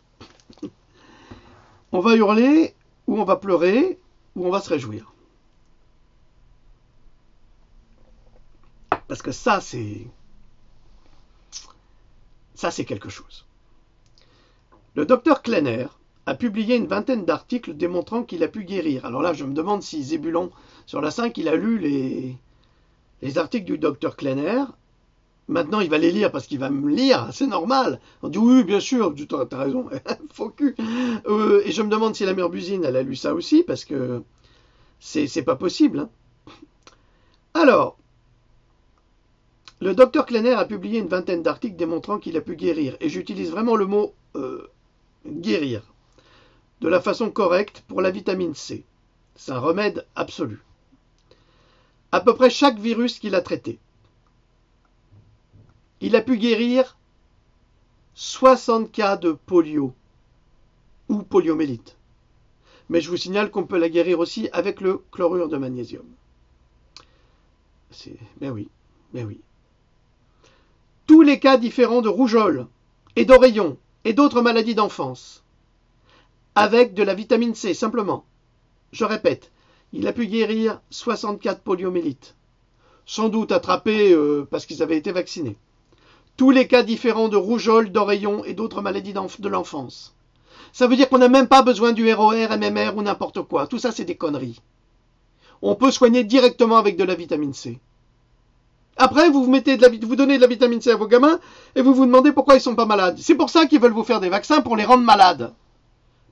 On va hurler, ou on va pleurer, ou on va se réjouir. Parce que ça, c'est quelque chose. Le docteur Kleiner a publié une vingtaine d'articles démontrant qu'il a pu guérir. Alors là, je me demande si Zébulon, sur la 5, il a lu les articles du docteur Kleiner. Maintenant, il va les lire parce qu'il va me lire, c'est normal. On dit oui, bien sûr, t'as raison, faux cul. Et je me demande si la mère Buzine, elle a lu ça aussi, parce que c'est pas possible. Hein. Alors, le docteur Kleiner a publié une vingtaine d'articles démontrant qu'il a pu guérir. Et j'utilise vraiment le mot guérir de la façon correcte pour la vitamine C. C'est un remède absolu. À peu près chaque virus qu'il a traité. Il a pu guérir 60 cas de polio ou poliomyélite. Mais je vous signale qu'on peut la guérir aussi avec le chlorure de magnésium. Ben oui. Tous les cas différents de rougeole et d'oreillon et d'autres maladies d'enfance avec de la vitamine C, simplement. Je répète, il a pu guérir 64 poliomyélites, sans doute attrapés parce qu'ils avaient été vaccinés. Tous les cas différents de rougeole, d'oreillon et d'autres maladies de l'enfance. Ça veut dire qu'on n'a même pas besoin du ROR, MMR ou n'importe quoi. Tout ça, c'est des conneries. On peut soigner directement avec de la vitamine C. Après, vous donnez de la vitamine C à vos gamins et vous vous demandez pourquoi ils sont pas malades. C'est pour ça qu'ils veulent vous faire des vaccins pour les rendre malades.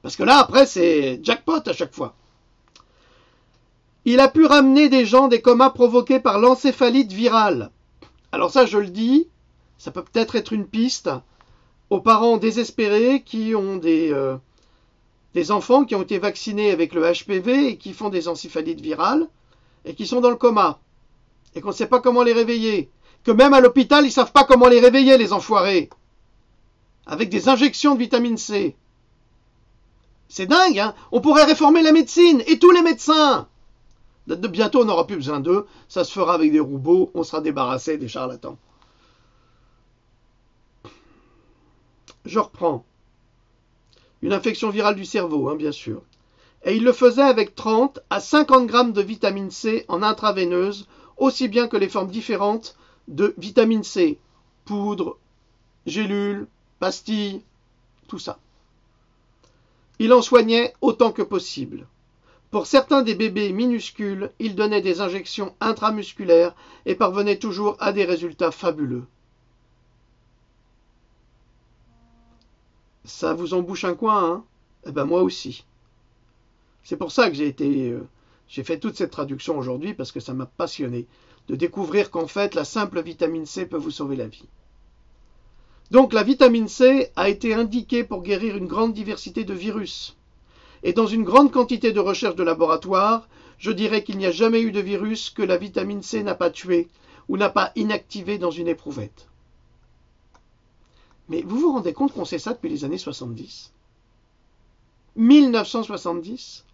Parce que là, après, c'est jackpot à chaque fois. Il a pu ramener des gens des comas provoqués par l'encéphalite virale. Alors ça, je le dis, ça peut peut-être être une piste aux parents désespérés qui ont des enfants qui ont été vaccinés avec le HPV et qui font des encéphalites virales et qui sont dans le coma et qu'on ne sait pas comment les réveiller. Que même à l'hôpital, ils ne savent pas comment les réveiller, les enfoirés. Avec des injections de vitamine C. C'est dingue, hein? On pourrait réformer la médecine et tous les médecins. Bientôt, on n'aura plus besoin d'eux. Ça se fera avec des robots. On sera débarrassé des charlatans. Je reprends. Une infection virale du cerveau, hein, bien sûr. Et il le faisait avec 30 à 50 grammes de vitamine C en intraveineuse, aussi bien que les formes différentes de vitamine C. Poudre, gélules, pastilles, tout ça. Il en soignait autant que possible. Pour certains des bébés minuscules, il donnait des injections intramusculaires et parvenait toujours à des résultats fabuleux. Ça vous embouche un coin, hein? Eh ben moi aussi. C'est pour ça que j'ai fait toute cette traduction aujourd'hui, parce que ça m'a passionné de découvrir qu'en fait, la simple vitamine C peut vous sauver la vie. Donc la vitamine C a été indiquée pour guérir une grande diversité de virus. Et dans une grande quantité de recherches de laboratoire, je dirais qu'il n'y a jamais eu de virus que la vitamine C n'a pas tué ou n'a pas inactivé dans une éprouvette. Mais vous vous rendez compte qu'on sait ça depuis les années 70 ? 1970 ?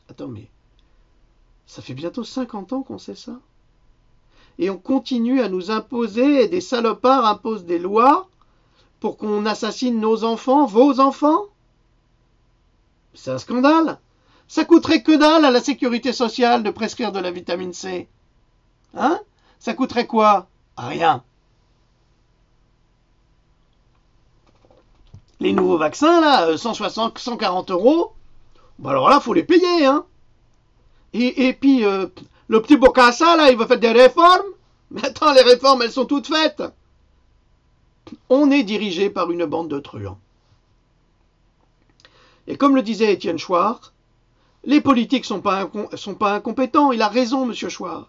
Attends, mais ça fait bientôt 50 ans qu'on sait ça. Et on continue à nous imposer, et des salopards imposent des lois pour qu'on assassine nos enfants, vos enfants. C'est un scandale. Ça coûterait que dalle à la sécurité sociale de prescrire de la vitamine C. Hein? Ça coûterait quoi? Rien. Les nouveaux vaccins, là, 160, 140 €, bah alors là, faut les payer, hein. Et puis, le petit Bokassa, là, il va faire des réformes. Mais attends, les réformes, elles sont toutes faites. On est dirigé par une bande de truands. Et comme le disait Étienne Chouard, les politiques sont pas incompétents. Il a raison, monsieur Chouard.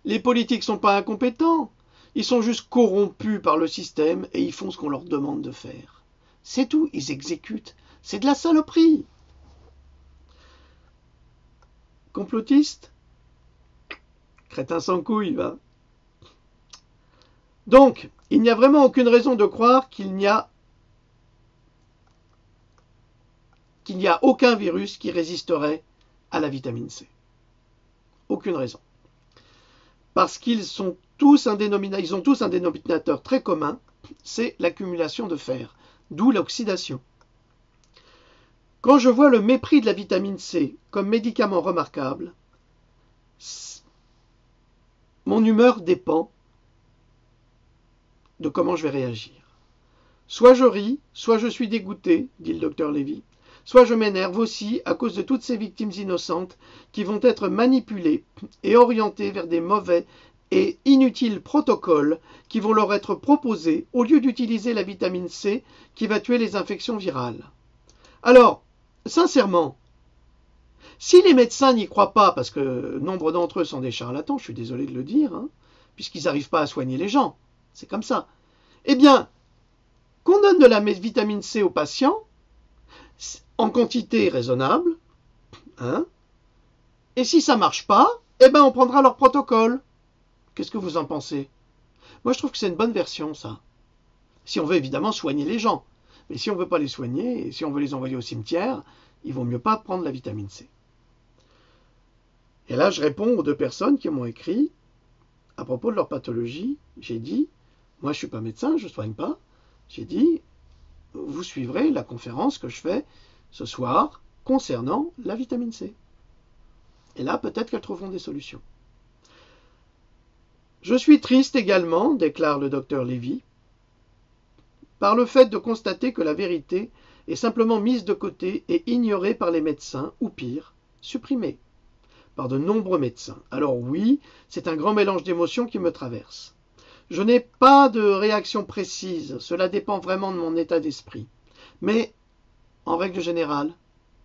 Les politiques sont pas incompétents. Ils sont juste corrompus par le système et ils font ce qu'on leur demande de faire. C'est tout, ils exécutent. C'est de la saloperie. Complotiste? Crétin sans couilles, va. Donc, il n'y a vraiment aucune raison de croire qu'il n'y a aucun virus qui résisterait à la vitamine C. Aucune raison. Parce qu'ils ont tous un dénominateur très commun, c'est l'accumulation de fer, d'où l'oxydation. Quand je vois le mépris de la vitamine C comme médicament remarquable, mon humeur dépend de comment je vais réagir. Soit je ris, soit je suis dégoûté, dit le docteur Lévy, soit je m'énerve aussi à cause de toutes ces victimes innocentes qui vont être manipulées et orientées vers des mauvais et inutiles protocoles qui vont leur être proposés au lieu d'utiliser la vitamine C qui va tuer les infections virales. Alors, sincèrement, si les médecins n'y croient pas, parce que nombre d'entre eux sont des charlatans, je suis désolé de le dire, hein, puisqu'ils n'arrivent pas à soigner les gens, c'est comme ça, eh bien, qu'on donne de la vitamine C aux patients, en quantité raisonnable, hein, et si ça ne marche pas, eh ben on prendra leur protocole. Qu'est-ce que vous en pensez? Moi, je trouve que c'est une bonne version, ça. Si on veut évidemment soigner les gens. Mais si on ne veut pas les soigner, et si on veut les envoyer au cimetière, il vaut mieux pas prendre la vitamine C. Et là, je réponds aux 2 personnes qui m'ont écrit à propos de leur pathologie. J'ai dit, moi, je ne suis pas médecin, je ne soigne pas. J'ai dit, vous suivrez la conférence que je fais ce soir concernant la vitamine C. Et là, peut-être qu'elles trouveront des solutions. Je suis triste également, déclare le docteur Lévy, par le fait de constater que la vérité est simplement mise de côté et ignorée par les médecins, ou pire, supprimée par de nombreux médecins. Alors oui, c'est un grand mélange d'émotions qui me traverse. Je n'ai pas de réaction précise, cela dépend vraiment de mon état d'esprit. Mais, en règle générale,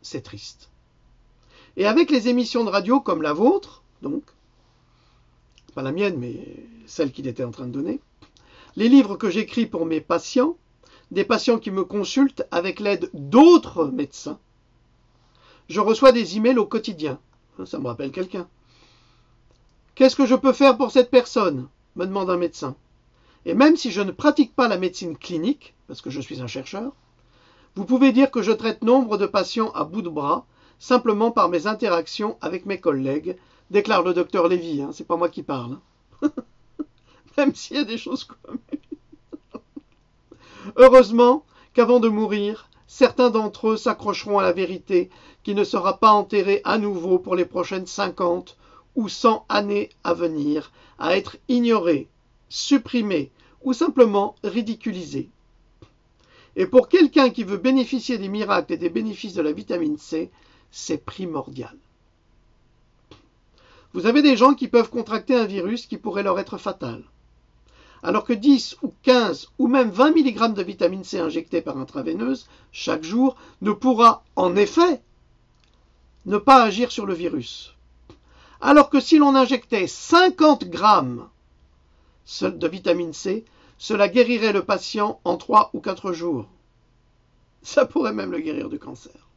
c'est triste. Et avec les émissions de radio comme la vôtre, donc, pas la mienne, mais celle qu'il était en train de donner, les livres que j'écris pour mes patients, des patients qui me consultent avec l'aide d'autres médecins. Je reçois des emails au quotidien. Ça me rappelle quelqu'un. Qu'est-ce que je peux faire pour cette personne ? Me demande un médecin. Et même si je ne pratique pas la médecine clinique, parce que je suis un chercheur, vous pouvez dire que je traite nombre de patients à bout de bras, simplement par mes interactions avec mes collègues, déclare le docteur Lévy. C'est pas moi qui parle. Même s'il y a des choses communes. Heureusement qu'avant de mourir, certains d'entre eux s'accrocheront à la vérité qui ne sera pas enterrée à nouveau pour les prochaines 50 ou 100 années à venir, à être ignorée, supprimée ou simplement ridiculisée. Et pour quelqu'un qui veut bénéficier des miracles et des bénéfices de la vitamine C, c'est primordial. Vous avez des gens qui peuvent contracter un virus qui pourrait leur être fatal. Alors que 10 ou 15 ou même 20 mg de vitamine C injectés par intraveineuse chaque jour ne pourra, en effet, ne pas agir sur le virus. Alors que si l'on injectait 50 grammes de vitamine C, cela guérirait le patient en 3 ou 4 jours. Ça pourrait même le guérir du cancer.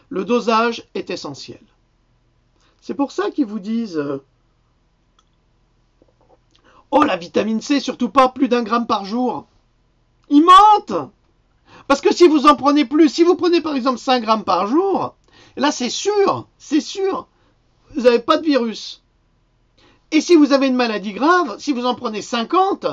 Le dosage est essentiel. C'est pour ça qu'ils vous disent oh, la vitamine C, surtout pas plus d'1 gramme par jour. Ils mentent. Parce que si vous en prenez plus, si vous prenez par exemple 5 grammes par jour, là c'est sûr, vous n'avez pas de virus. Et si vous avez une maladie grave, si vous en prenez 50,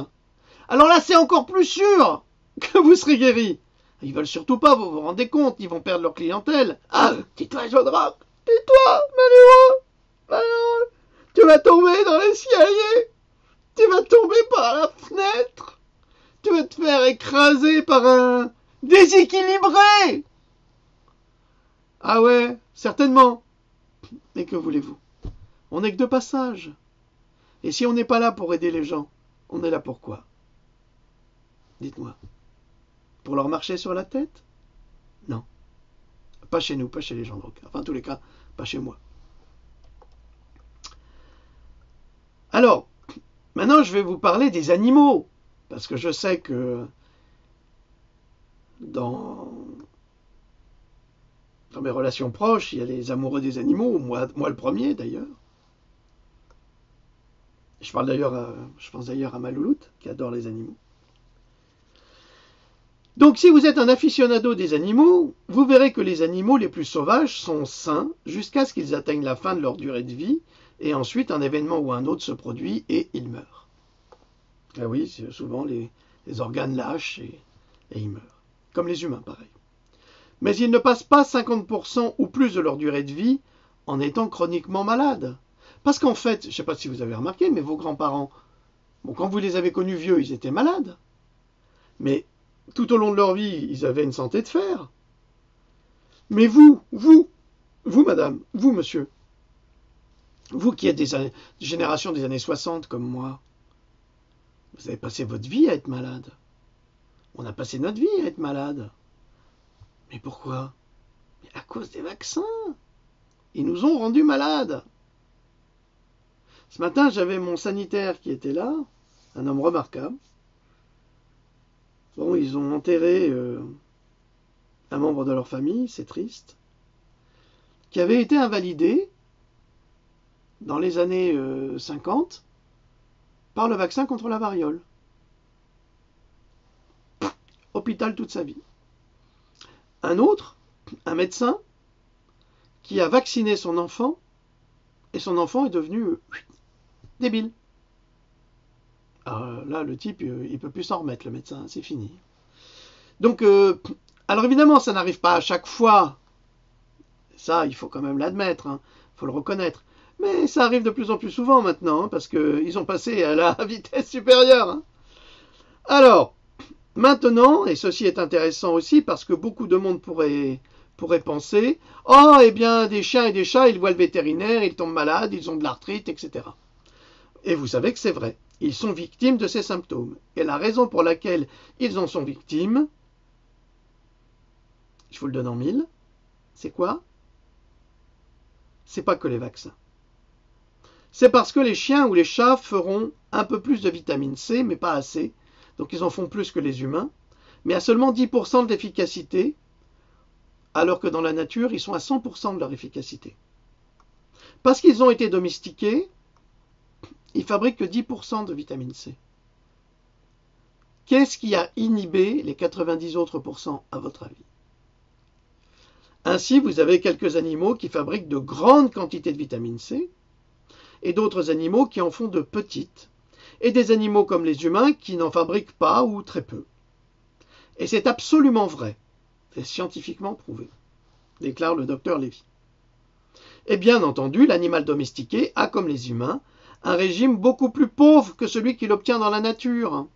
alors là c'est encore plus sûr que vous serez guéri. Ils veulent surtout pas, vous vous rendez compte, ils vont perdre leur clientèle. Ah, tais-toi, Jean Drac, tais-toi, malheureux, tu vas tomber dans l'escalier. Tu vas tomber par la fenêtre. Tu vas te faire écraser par un déséquilibré. Ah ouais, certainement. Mais que voulez-vous? On n'est que de passage. Et si on n'est pas là pour aider les gens, on est là pour quoi? Dites-moi. Pour leur marcher sur la tête? Non. Pas chez nous, pas chez les gens de Roca. Enfin, en tous les cas, pas chez moi. Alors, maintenant, je vais vous parler des animaux, parce que je sais que dans mes relations proches, il y a les amoureux des animaux, moi le premier d'ailleurs. Je pense d'ailleurs à ma louloute, qui adore les animaux. Donc si vous êtes un aficionado des animaux, vous verrez que les animaux les plus sauvages sont sains jusqu'à ce qu'ils atteignent la fin de leur durée de vie, et ensuite un événement ou un autre se produit et ils meurent. Ah oui, souvent les organes lâchent et ils meurent. Comme les humains, pareil. Mais ils ne passent pas 50% ou plus de leur durée de vie en étant chroniquement malades. Parce qu'en fait, je ne sais pas si vous avez remarqué, mais vos grands-parents, quand vous les avez connus vieux, ils étaient malades. Mais tout au long de leur vie, ils avaient une santé de fer. Mais vous, madame, vous, monsieur, vous qui êtes des générations des années 60 comme moi, vous avez passé votre vie à être malade. On a passé notre vie à être malade. Mais pourquoi? Mais à cause des vaccins. Ils nous ont rendus malades. Ce matin, j'avais mon sanitaire qui était là, un homme remarquable. Bon, ils ont enterré un membre de leur famille, c'est triste, qui avait été invalidé dans les années 50 par le vaccin contre la variole. Hôpital toute sa vie. Un autre, un médecin, qui a vacciné son enfant, et son enfant est devenu débile. Alors là, le type, il ne peut plus s'en remettre, le médecin, c'est fini. Donc, alors évidemment, ça n'arrive pas à chaque fois. Ça, il faut quand même l'admettre, il faut le reconnaître. Mais ça arrive de plus en plus souvent maintenant, parce qu'ils ont passé à la vitesse supérieure. Alors, maintenant, et ceci est intéressant aussi, parce que beaucoup de monde pourrait penser, oh, eh bien, des chiens et des chats, ils voient le vétérinaire, ils tombent malades, ils ont de l'arthrite, etc. Et vous savez que c'est vrai. Ils sont victimes de ces symptômes. Et la raison pour laquelle ils en sont victimes, je vous le donne en mille, c'est quoi? C'est pas que les vaccins. C'est parce que les chiens ou les chats feront un peu plus de vitamine C, mais pas assez. Donc ils en font plus que les humains. mais à seulement 10% de l'efficacité, alors que dans la nature, ils sont à 100% de leur efficacité. Parce qu'ils ont été domestiqués, ils fabriquent que 10% de vitamine C. Qu'est-ce qui a inhibé les 90 autres pourcents, à votre avis? Ainsi, vous avez quelques animaux qui fabriquent de grandes quantités de vitamine C, et d'autres animaux qui en font de petites, et des animaux comme les humains qui n'en fabriquent pas ou très peu. Et c'est absolument vrai, c'est scientifiquement prouvé, déclare le docteur Lévy. Et bien entendu, l'animal domestiqué a, comme les humains, un régime beaucoup plus pauvre que celui qu'il obtient dans la nature.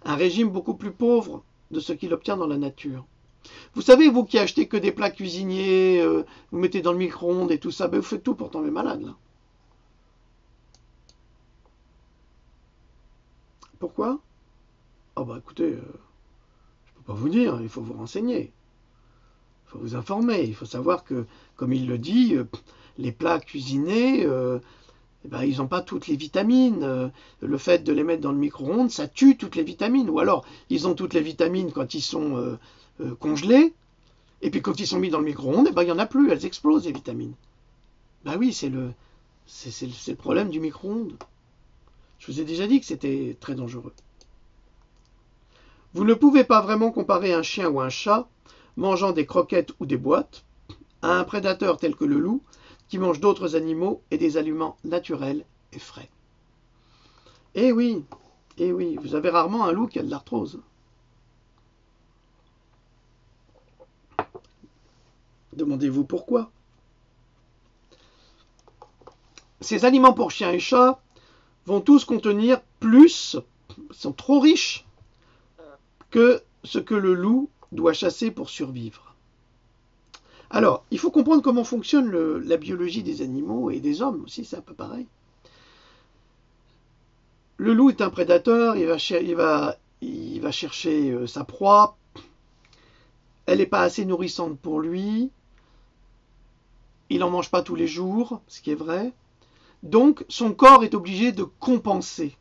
Un régime beaucoup plus pauvre de ce qu'il obtient dans la nature. Vous savez, vous qui achetez que des plats cuisiniers, vous mettez dans le micro-ondes et tout ça, ben vous faites tout pour tomber malade, là. Pourquoi? Oh bah écoutez, je ne peux pas vous dire, il faut vous renseigner. Il faut vous informer. Il faut savoir que, comme il le dit, les plats cuisinés, ils n'ont pas toutes les vitamines. Le fait de les mettre dans le micro-ondes, ça tue toutes les vitamines. Ou alors, ils ont toutes les vitamines quand ils sont congelés, et puis quand ils sont mis dans le micro-ondes, il n'y en a plus, elles explosent, les vitamines. Ben oui, c'est le problème du micro-ondes. Je vous ai déjà dit que c'était très dangereux. Vous ne pouvez pas vraiment comparer un chien ou un chat mangeant des croquettes ou des boîtes à un prédateur tel que le loup qui mange d'autres animaux et des aliments naturels et frais. Eh oui, vous avez rarement un loup qui a de l'arthrose. Demandez-vous pourquoi. Ces aliments pour chiens et chats vont tous contenir plus, sont trop riches, que ce que le loup doit chasser pour survivre. Alors, il faut comprendre comment fonctionne la biologie des animaux et des hommes aussi, c'est un peu pareil. Le loup est un prédateur, il va chercher sa proie, elle n'est pas assez nourrissante pour lui, il n'en mange pas tous les jours, ce qui est vrai, donc son corps est obligé de compenser.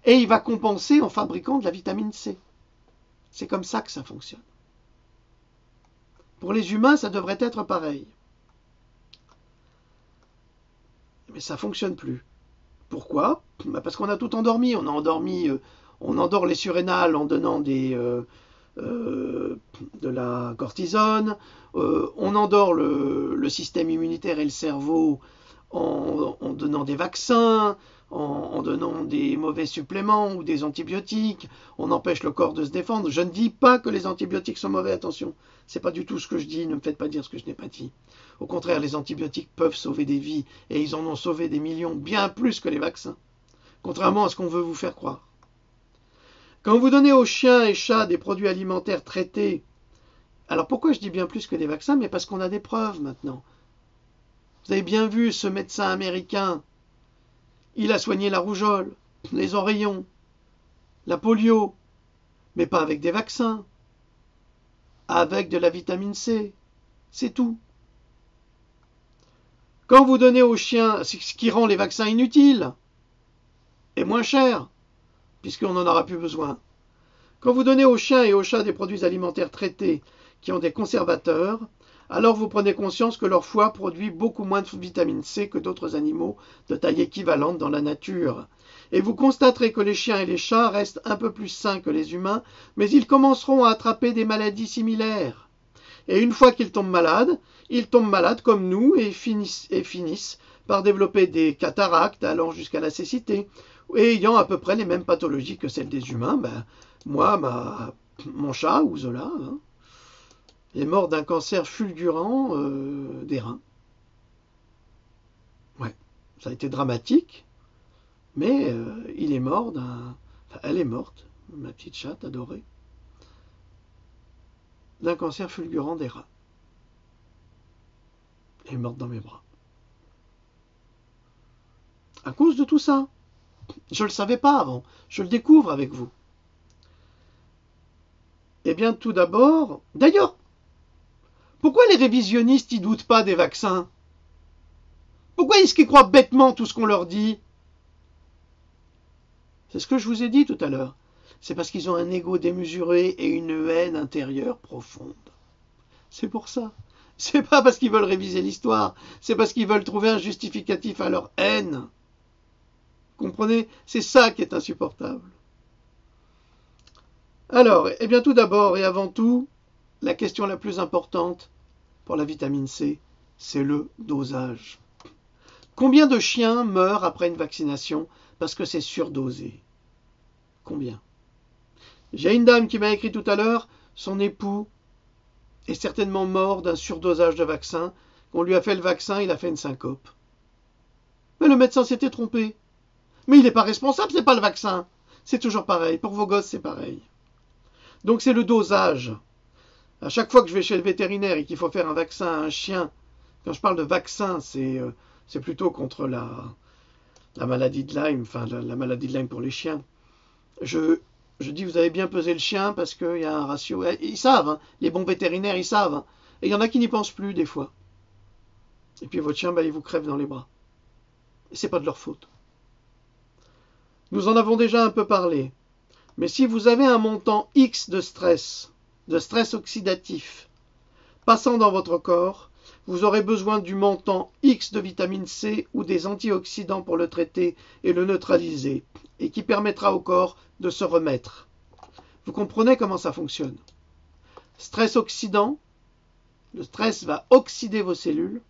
Et il va compenser en fabriquant de la vitamine C. C'est comme ça que ça fonctionne. Pour les humains, ça devrait être pareil. Mais ça ne fonctionne plus. Pourquoi? Parce qu'on a tout endormi. On endort les surrénales en donnant de la cortisone. On endort le système immunitaire et le cerveau en donnant des vaccins, en donnant des mauvais suppléments ou des antibiotiques. On empêche le corps de se défendre. Je ne dis pas que les antibiotiques sont mauvais, attention. C'est pas du tout ce que je dis, ne me faites pas dire ce que je n'ai pas dit. Au contraire, les antibiotiques peuvent sauver des vies, et ils en ont sauvé des millions, bien plus que les vaccins. Contrairement à ce qu'on veut vous faire croire. Quand vous donnez aux chiens et chats des produits alimentaires traités, alors pourquoi je dis bien plus que des vaccins? Mais parce qu'on a des preuves maintenant. Vous avez bien vu ce médecin américain, il a soigné la rougeole, les oreillons, la polio, mais pas avec des vaccins, avec de la vitamine C, c'est tout. Quand vous donnez aux chiens, ce qui rend les vaccins inutiles et moins chers, puisqu'on n'en aura plus besoin. Quand vous donnez aux chiens et aux chats des produits alimentaires traités qui ont des conservateurs, alors vous prenez conscience que leur foie produit beaucoup moins de vitamine C que d'autres animaux de taille équivalente dans la nature. Et vous constaterez que les chiens et les chats restent un peu plus sains que les humains, mais ils commenceront à attraper des maladies similaires. Et une fois qu'ils tombent malades comme nous et finissent par développer des cataractes allant jusqu'à la cécité, et ayant à peu près les mêmes pathologies que celles des humains. Mon chat, ou Zola, est mort d'un cancer fulgurant des reins. Ouais, ça a été dramatique, mais il est mort elle est morte, ma petite chatte adorée, d'un cancer fulgurant des reins. Elle est morte dans mes bras. À cause de tout ça. Je ne le savais pas avant, je le découvre avec vous. Eh bien, tout d'abord, d'ailleurs, pourquoi les révisionnistes n'y doutent pas des vaccins? Pourquoi est-ce qu'ils croient bêtement tout ce qu'on leur dit? C'est ce que je vous ai dit tout à l'heure. C'est parce qu'ils ont un ego démesuré et une haine intérieure profonde. C'est pour ça. C'est pas parce qu'ils veulent réviser l'histoire, c'est parce qu'ils veulent trouver un justificatif à leur haine. Comprenez? C'est ça qui est insupportable. Alors, eh bien tout d'abord et avant tout, la question la plus importante pour la vitamine C, c'est le dosage. Combien de chiens meurent après une vaccination parce que c'est surdosé? Combien? J'ai une dame qui m'a écrit tout à l'heure, son époux est certainement mort d'un surdosage de vaccin. On lui a fait le vaccin, il a fait une syncope. Mais le médecin s'était trompé. Mais il n'est pas responsable, c'est pas le vaccin. C'est toujours pareil. Pour vos gosses, c'est pareil. Donc c'est le dosage. À chaque fois que je vais chez le vétérinaire et qu'il faut faire un vaccin à un chien, quand je parle de vaccin, c'est plutôt contre la maladie de Lyme, enfin la maladie de Lyme pour les chiens. Je dis, vous avez bien pesé le chien parce qu'il y a un ratio. Ils savent, hein, les bons vétérinaires, ils savent. Hein. Et il y en a qui n'y pensent plus des fois. Et puis votre chien, il vous crève dans les bras. Et c'est pas de leur faute. Nous en avons déjà un peu parlé. Mais si vous avez un montant X de stress oxydatif, passant dans votre corps, vous aurez besoin du montant X de vitamine C ou des antioxydants pour le traiter et le neutraliser, et qui permettra au corps de se remettre. Vous comprenez comment ça fonctionne? Stress oxydant, le stress va oxyder vos cellules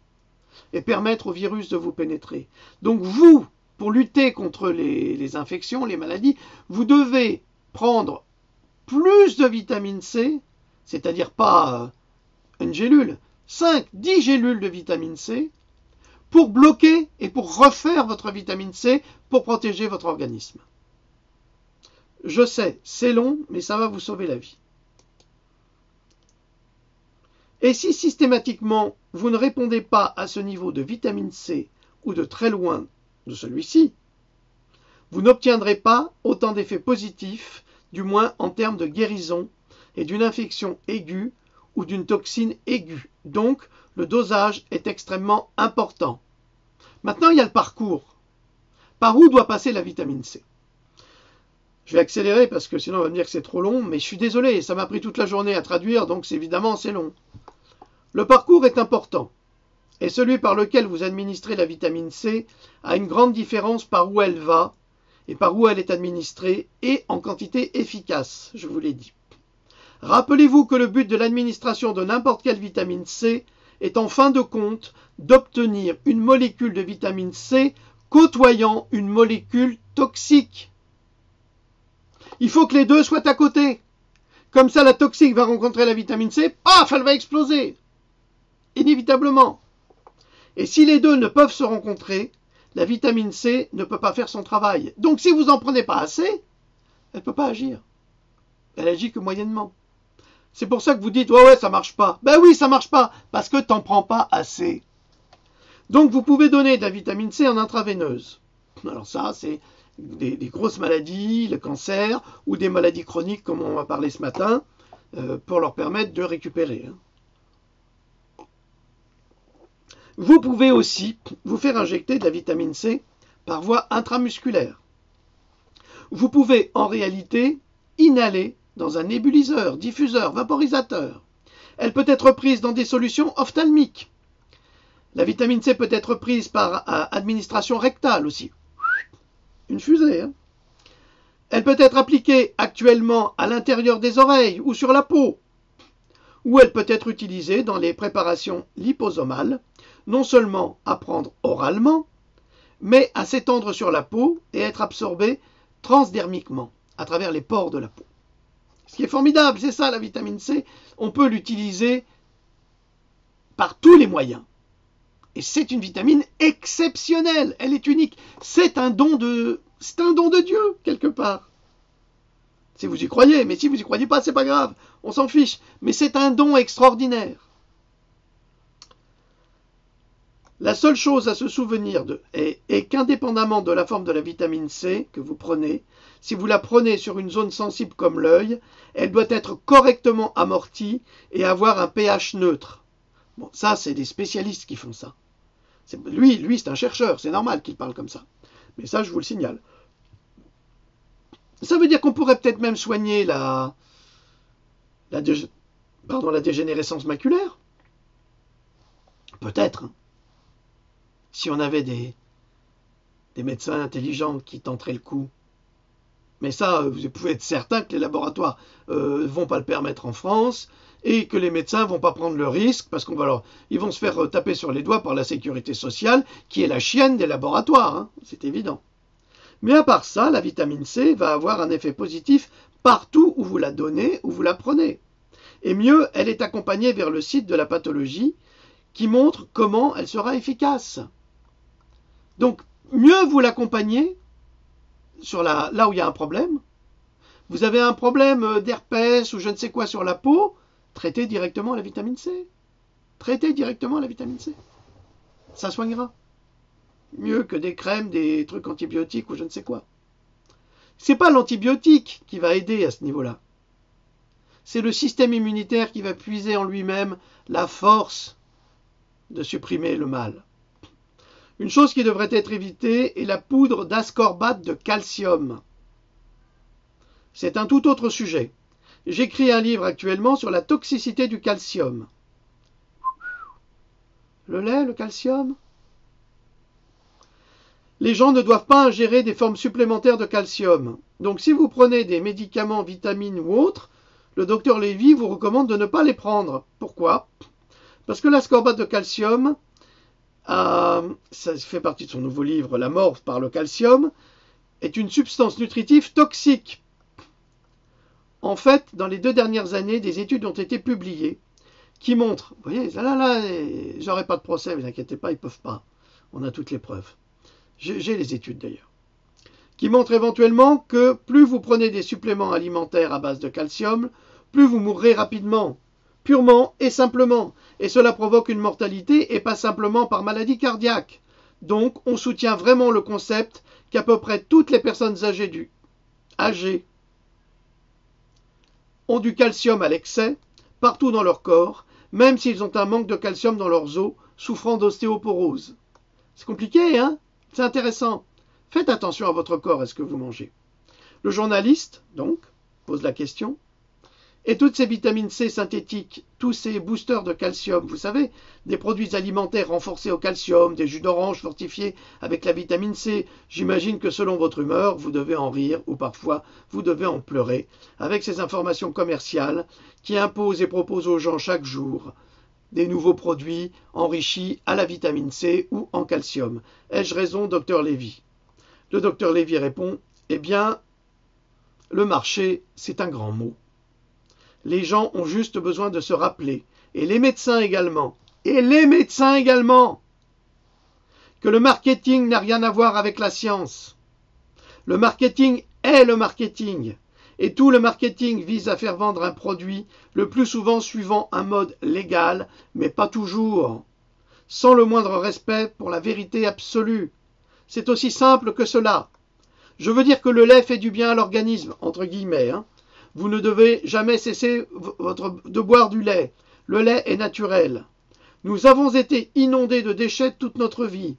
et permettre au virus de vous pénétrer. Donc vous, pour lutter contre les infections, les maladies, vous devez prendre plus de vitamine C, c'est-à-dire pas une gélule, 5, 10 gélules de vitamine C, pour bloquer et pour refaire votre vitamine C pour protéger votre organisme. Je sais, c'est long, mais ça va vous sauver la vie. Et si systématiquement vous ne répondez pas à ce niveau de vitamine C ou de très loin de celui-ci, vous n'obtiendrez pas autant d'effets positifs, du moins en termes de guérison et d'une infection aiguë ou d'une toxine aiguë. Donc, le dosage est extrêmement important. Maintenant, il y a le parcours. Par où doit passer la vitamine C? Je vais accélérer parce que sinon on va me dire que c'est trop long, mais je suis désolé, ça m'a pris toute la journée à traduire, donc évidemment c'est long. Le parcours est important, et celui par lequel vous administrez la vitamine C a une grande différence par où elle va, et par où elle est administrée, et en quantité efficace, je vous l'ai dit. Rappelez-vous que le but de l'administration de n'importe quelle vitamine C est en fin de compte d'obtenir une molécule de vitamine C côtoyant une molécule toxique. Il faut que les deux soient à côté. Comme ça, la toxique va rencontrer la vitamine C, paf, elle va exploser. Inévitablement. Et si les deux ne peuvent se rencontrer, la vitamine C ne peut pas faire son travail. Donc si vous n'en prenez pas assez, elle ne peut pas agir. Elle agit que moyennement. C'est pour ça que vous dites, ouais, ça marche pas. Ben oui, ça marche pas, parce que tu n'en prends pas assez. Donc vous pouvez donner de la vitamine C en intraveineuse. Alors ça, c'est des grosses maladies, le cancer, ou des maladies chroniques, comme on va parler ce matin, pour leur permettre de récupérer. Vous pouvez aussi vous faire injecter de la vitamine C par voie intramusculaire. Vous pouvez en réalité inhaler dans un nébuliseur, diffuseur, vaporisateur. Elle peut être prise dans des solutions ophtalmiques. La vitamine C peut être prise par administration rectale aussi. Une fusée. Hein. Elle peut être appliquée actuellement à l'intérieur des oreilles ou sur la peau. Ou elle peut être utilisée dans les préparations liposomales, non seulement à prendre oralement, mais à s'étendre sur la peau et être absorbée transdermiquement, à travers les pores de la peau. Ce qui est formidable, c'est ça la vitamine C, on peut l'utiliser par tous les moyens. Et c'est une vitamine exceptionnelle, elle est unique. C'est un don de Dieu, quelque part. Si vous y croyez, mais si vous y croyez pas, c'est pas grave, on s'en fiche. Mais c'est un don extraordinaire. La seule chose à se souvenir est qu'indépendamment de la forme de la vitamine C que vous prenez, si vous la prenez sur une zone sensible comme l'œil, elle doit être correctement amortie et avoir un pH neutre. Bon, ça, c'est des spécialistes qui font ça. Lui, c'est un chercheur, c'est normal qu'il parle comme ça. Mais ça, je vous le signale. Ça veut dire qu'on pourrait peut-être même soigner la dégénérescence maculaire. Peut-être. Hein. Si on avait des médecins intelligents qui tenteraient le coup. Mais ça, vous pouvez être certain que les laboratoires ne vont pas le permettre en France et que les médecins ne vont pas prendre le risque parce ils vont se faire taper sur les doigts par la sécurité sociale qui est la chienne des laboratoires, hein, c'est évident. Mais à part ça, la vitamine C va avoir un effet positif partout où vous la donnez, où vous la prenez. Et mieux, elle est accompagnée vers le site de la pathologie qui montre comment elle sera efficace. Donc, mieux vous l'accompagnez là où il y a un problème. Vous avez un problème d'herpès ou je ne sais quoi sur la peau, traitez directement la vitamine C. Traitez directement la vitamine C. Ça soignera. Mieux que des crèmes, des trucs antibiotiques ou je ne sais quoi. C'est pas l'antibiotique qui va aider à ce niveau-là. C'est le système immunitaire qui va puiser en lui-même la force de supprimer le mal. Une chose qui devrait être évitée est la poudre d'ascorbate de calcium. C'est un tout autre sujet. J'écris un livre actuellement sur la toxicité du calcium. Le lait, le calcium? Les gens ne doivent pas ingérer des formes supplémentaires de calcium. Donc si vous prenez des médicaments, vitamines ou autres, le docteur Lévy vous recommande de ne pas les prendre. Pourquoi? Parce que l'ascorbate de calcium, ça fait partie de son nouveau livre, La mort par le calcium, est une substance nutritive toxique. En fait, dans les 2 dernières années, des études ont été publiées qui montrent, vous voyez, là, j'aurai pas de procès, ne vous inquiétez pas, ils peuvent pas. On a toutes les preuves. J'ai les études d'ailleurs. Qui montrent éventuellement que plus vous prenez des suppléments alimentaires à base de calcium, plus vous mourrez rapidement, purement et simplement. Et cela provoque une mortalité et pas simplement par maladie cardiaque. Donc, on soutient vraiment le concept qu'à peu près toutes les personnes âgées ont du calcium à l'excès, partout dans leur corps, même s'ils ont un manque de calcium dans leurs os, souffrant d'ostéoporose. C'est compliqué, hein? C'est intéressant. Faites attention à votre corps et ce que vous mangez. Le journaliste, donc, pose la question. Et toutes ces vitamines C synthétiques, tous ces boosters de calcium, vous savez, des produits alimentaires renforcés au calcium, des jus d'orange fortifiés avec la vitamine C, j'imagine que selon votre humeur, vous devez en rire ou parfois vous devez en pleurer avec ces informations commerciales qui imposent et proposent aux gens chaque jour des nouveaux produits enrichis à la vitamine C ou en calcium. Ai-je raison, docteur Lévy? Le docteur Lévy répond, eh bien, le marché, c'est un grand mot. Les gens ont juste besoin de se rappeler, et les médecins également, que le marketing n'a rien à voir avec la science. Le marketing est le marketing, et tout le marketing vise à faire vendre un produit, le plus souvent suivant un mode légal, mais pas toujours, sans le moindre respect pour la vérité absolue. C'est aussi simple que cela. Je veux dire que le lait fait du bien à l'organisme, entre guillemets, hein. Vous ne devez jamais cesser de boire du lait. Le lait est naturel. Nous avons été inondés de déchets toute notre vie.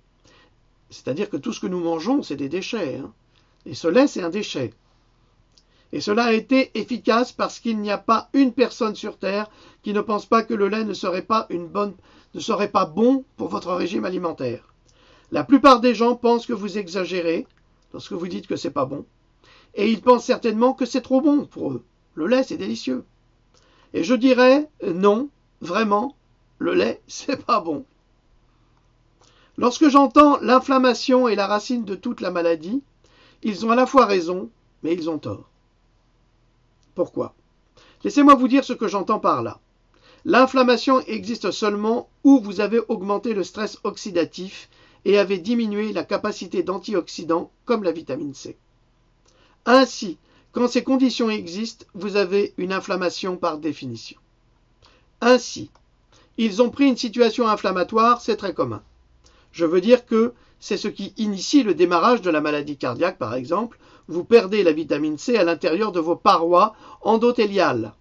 C'est-à-dire que tout ce que nous mangeons, c'est des déchets. Hein. Et ce lait, c'est un déchet. Et cela a été efficace parce qu'il n'y a pas une personne sur Terre qui ne pense pas que le lait ne serait pas bon pour votre régime alimentaire. La plupart des gens pensent que vous exagérez lorsque vous dites que c'est pas bon. Et ils pensent certainement que c'est trop bon pour eux. Le lait, c'est délicieux. Et je dirais, non, vraiment, le lait, c'est pas bon. Lorsque j'entends l'inflammation est la racine de toute la maladie, ils ont à la fois raison, mais ils ont tort. Pourquoi? Laissez-moi vous dire ce que j'entends par là. L'inflammation existe seulement où vous avez augmenté le stress oxydatif et avez diminué la capacité d'antioxydants comme la vitamine C. Ainsi, quand ces conditions existent, vous avez une inflammation par définition. Ainsi, ils ont pris une situation inflammatoire, c'est très commun. Je veux dire que c'est ce qui initie le démarrage de la maladie cardiaque, par exemple. Vous perdez la vitamine C à l'intérieur de vos parois endothéliales,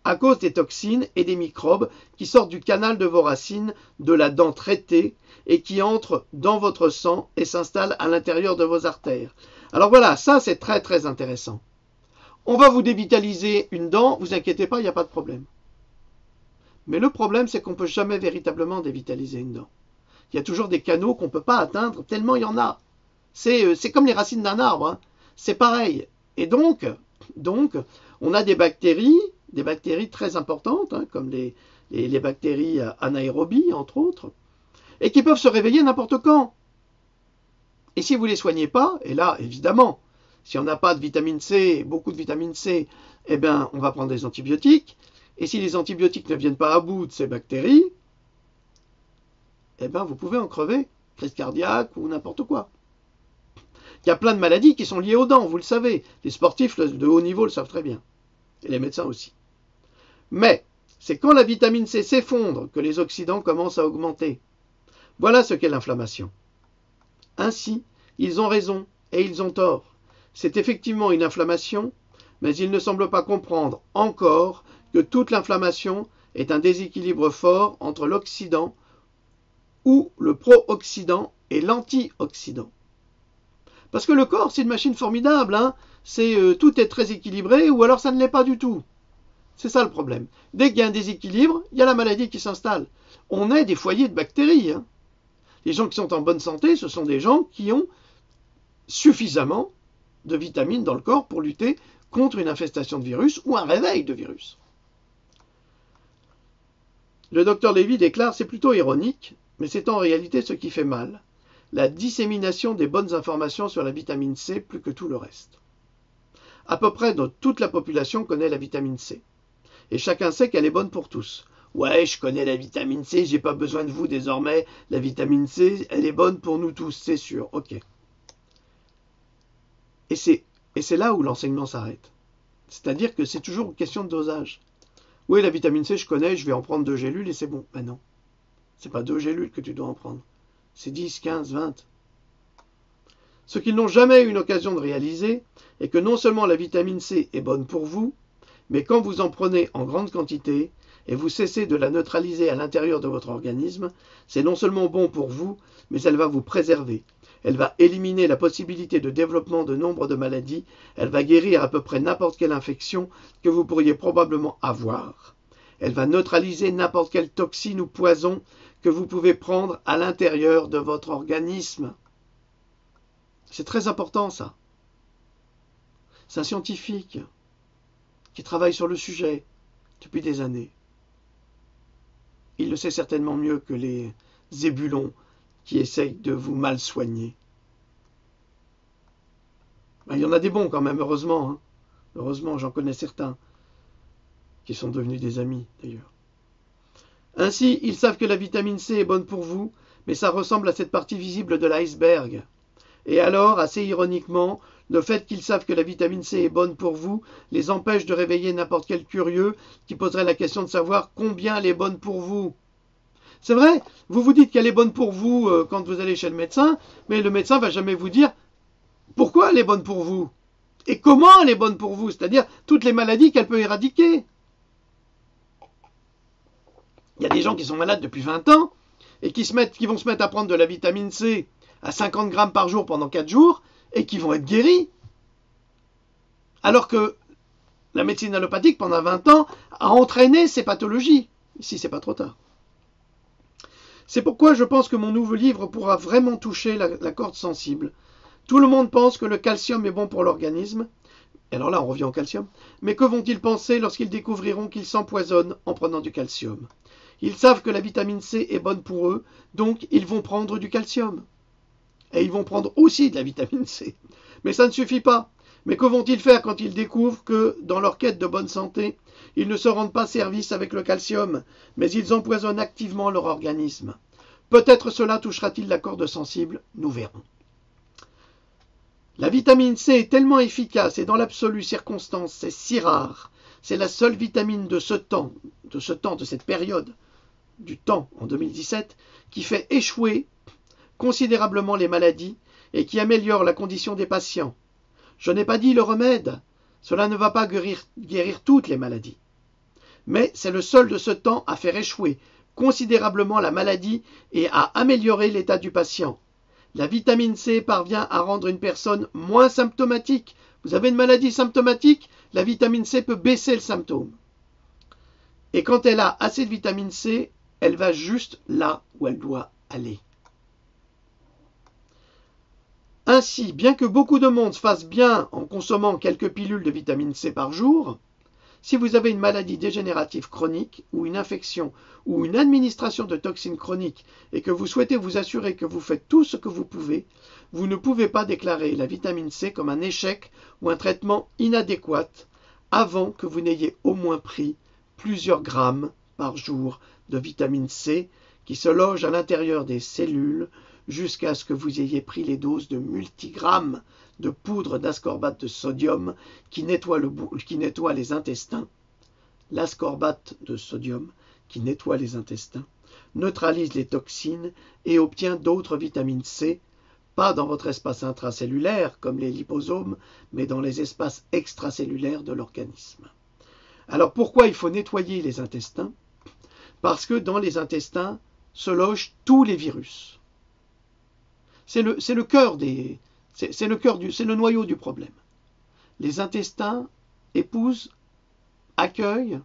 à cause des toxines et des microbes qui sortent du canal de vos racines, de la dent traitée, et qui entrent dans votre sang et s'installent à l'intérieur de vos artères. Alors voilà, ça c'est très très intéressant. On va vous dévitaliser une dent, vous inquiétez pas, il n'y a pas de problème. Mais le problème, c'est qu'on ne peut jamais véritablement dévitaliser une dent. Il y a toujours des canaux qu'on ne peut pas atteindre, tellement il y en a. C'est comme les racines d'un arbre, hein. C'est pareil. Et donc, on a des bactéries très importantes, hein, comme les bactéries anaérobies, entre autres, et qui peuvent se réveiller n'importe quand. Et si vous ne les soignez pas, et là, évidemment, si on n'a pas de vitamine C, beaucoup de vitamine C, eh bien, on va prendre des antibiotiques. Et si les antibiotiques ne viennent pas à bout de ces bactéries, eh bien, vous pouvez en crever, crise cardiaque ou n'importe quoi. Il y a plein de maladies qui sont liées aux dents, vous le savez. Les sportifs de haut niveau le savent très bien. Et les médecins aussi. Mais, c'est quand la vitamine C s'effondre que les oxydants commencent à augmenter. Voilà ce qu'est l'inflammation. Ainsi, ils ont raison et ils ont tort. C'est effectivement une inflammation, mais ils ne semblent pas comprendre encore que toute l'inflammation est un déséquilibre fort entre l'oxydant ou le pro-oxydant et l'anti-oxydant. Parce que le corps, c'est une machine formidable, hein. Tout est très équilibré, ou alors ça ne l'est pas du tout. C'est ça le problème. Dès qu'il y a un déséquilibre, il y a la maladie qui s'installe. On est des foyers de bactéries, hein. Les gens qui sont en bonne santé, ce sont des gens qui ont suffisamment de vitamines dans le corps pour lutter contre une infestation de virus ou un réveil de virus. Le docteur Lévy déclare, c'est plutôt ironique, mais c'est en réalité ce qui fait mal. La dissémination des bonnes informations sur la vitamine C plus que tout le reste. À peu près toute la population connaît la vitamine C. Et chacun sait qu'elle est bonne pour tous. Ouais, je connais la vitamine C, j'ai pas besoin de vous désormais. La vitamine C, elle est bonne pour nous tous, c'est sûr. Ok. Et c'est là où l'enseignement s'arrête. C'est-à-dire que c'est toujours une question de dosage. Oui, la vitamine C, je connais, je vais en prendre 2 gélules et c'est bon. Ben non. C'est pas 2 gélules que tu dois en prendre. C'est 10, 15, 20. Ce qu'ils n'ont jamais eu une occasion de réaliser est que non seulement la vitamine C est bonne pour vous, mais quand vous en prenez en grande quantité et vous cessez de la neutraliser à l'intérieur de votre organisme, c'est non seulement bon pour vous, mais elle va vous préserver. Elle va éliminer la possibilité de développement de nombre de maladies, elle va guérir à peu près n'importe quelle infection que vous pourriez probablement avoir. Elle va neutraliser n'importe quelle toxine ou poison que vous pouvez prendre à l'intérieur de votre organisme. C'est très important ça. C'est un scientifique qui travaille sur le sujet depuis des années. Il le sait certainement mieux que les zébulons qui essayent de vous mal soigner. Ben, il y en a des bons quand même, heureusement. Hein. Heureusement, j'en connais certains qui sont devenus des amis d'ailleurs. Ainsi, ils savent que la vitamine C est bonne pour vous, mais ça ressemble à cette partie visible de l'iceberg. Et alors, assez ironiquement, le fait qu'ils savent que la vitamine C est bonne pour vous les empêche de réveiller n'importe quel curieux qui poserait la question de savoir combien elle est bonne pour vous. C'est vrai, vous vous dites qu'elle est bonne pour vous quand vous allez chez le médecin, mais le médecin ne va jamais vous dire pourquoi elle est bonne pour vous et comment elle est bonne pour vous, c'est-à-dire toutes les maladies qu'elle peut éradiquer. Il y a des gens qui sont malades depuis 20 ans et qui vont se mettre à prendre de la vitamine C à 50 grammes par jour pendant 4 jours et qui vont être guéris. Alors que la médecine allopathique, pendant 20 ans, a entraîné ces pathologies. Ici, c'est pas trop tard. C'est pourquoi je pense que mon nouveau livre pourra vraiment toucher la corde sensible. Tout le monde pense que le calcium est bon pour l'organisme. Alors là, on revient au calcium. Mais que vont-ils penser lorsqu'ils découvriront qu'ils s'empoisonnent en prenant du calcium? Ils savent que la vitamine C est bonne pour eux, donc ils vont prendre du calcium. Et ils vont prendre aussi de la vitamine C. Mais ça ne suffit pas. Mais que vont-ils faire quand ils découvrent que, dans leur quête de bonne santé, ils ne se rendent pas service avec le calcium, mais ils empoisonnent activement leur organisme? Peut-être cela touchera-t-il la corde sensible, nous verrons. La vitamine C est tellement efficace et dans l'absolue circonstance, c'est si rare. C'est la seule vitamine de cette période, du temps en 2017, qui fait échouer considérablement les maladies et qui améliore la condition des patients. Je n'ai pas dit le remède, cela ne va pas guérir toutes les maladies. Mais c'est le seul de ce temps à faire échouer considérablement la maladie et à améliorer l'état du patient. La vitamine C parvient à rendre une personne moins symptomatique. Vous avez une maladie symptomatique, la vitamine C peut baisser le symptôme. Et quand elle a assez de vitamine C, elle va juste là où elle doit aller. Ainsi, bien que beaucoup de monde fasse bien en consommant quelques pilules de vitamine C par jour, si vous avez une maladie dégénérative chronique ou une infection ou une administration de toxines chroniques et que vous souhaitez vous assurer que vous faites tout ce que vous ne pouvez pas déclarer la vitamine C comme un échec ou un traitement inadéquat avant que vous n'ayez au moins pris plusieurs grammes par jour de vitamine C qui se loge à l'intérieur des cellules jusqu'à ce que vous ayez pris les doses de multigrammes de poudre d'ascorbate de sodium qui nettoie les intestins. L'ascorbate de sodium qui nettoie les intestins, neutralise les toxines et obtient d'autres vitamines C, pas dans votre espace intracellulaire comme les liposomes, mais dans les espaces extracellulaires de l'organisme. Alors pourquoi il faut nettoyer les intestins? Parce que dans les intestins se logent tous les virus. C'est le noyau du problème. Les intestins épousent, accueillent,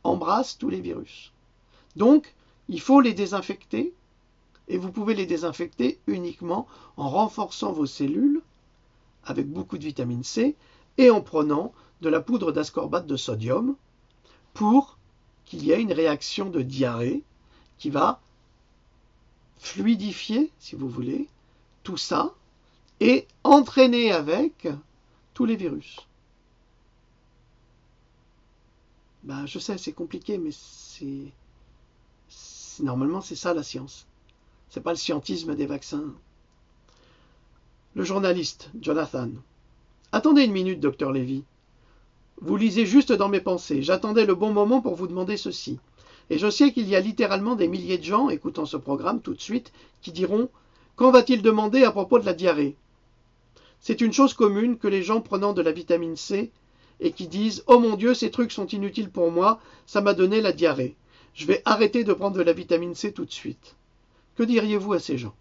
embrassent tous les virus. Donc, il faut les désinfecter, et vous pouvez les désinfecter uniquement en renforçant vos cellules avec beaucoup de vitamine C et en prenant de la poudre d'ascorbate de sodium pour qu'il y ait une réaction de diarrhée qui va fluidifier, si vous voulez, tout ça et entraîner avec tous les virus. Je sais, c'est compliqué, mais normalement c'est ça la science. C'est pas le scientisme des vaccins. Le journaliste, Jonathan. Attendez une minute, docteur Lévy. Vous lisez juste dans mes pensées. J'attendais le bon moment pour vous demander ceci. Et je sais qu'il y a littéralement des milliers de gens écoutant ce programme tout de suite qui diront « Qu'en va-t-il demander à propos de la diarrhée ?» C'est une chose commune que les gens prenant de la vitamine C et qui disent « Oh mon Dieu, ces trucs sont inutiles pour moi, ça m'a donné la diarrhée. Je vais arrêter de prendre de la vitamine C tout de suite. » Que diriez-vous à ces gens?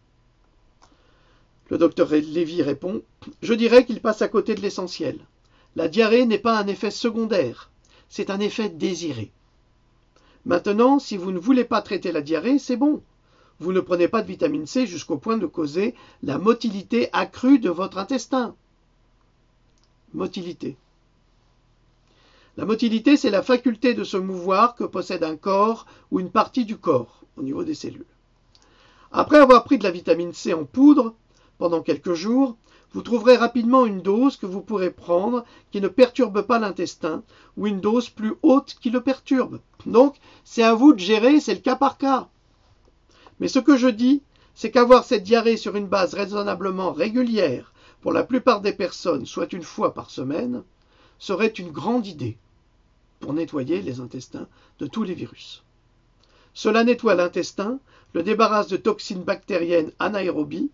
Le docteur Lévy répond « Je dirais qu'ils passent à côté de l'essentiel. La diarrhée n'est pas un effet secondaire, c'est un effet désiré. Maintenant, si vous ne voulez pas traiter la diarrhée, c'est bon. Vous ne prenez pas de vitamine C jusqu'au point de causer la motilité accrue de votre intestin. » Motilité. La motilité, c'est la faculté de se mouvoir que possède un corps ou une partie du corps au niveau des cellules. Après avoir pris de la vitamine C en poudre pendant quelques jours, vous trouverez rapidement une dose que vous pourrez prendre qui ne perturbe pas l'intestin ou une dose plus haute qui le perturbe. Donc, c'est à vous de gérer, c'est le cas par cas. Mais ce que je dis, c'est qu'avoir cette diarrhée sur une base raisonnablement régulière pour la plupart des personnes, soit une fois par semaine, serait une grande idée pour nettoyer les intestins de tous les virus. Cela nettoie l'intestin, le débarrasse de toxines bactériennes anaérobies.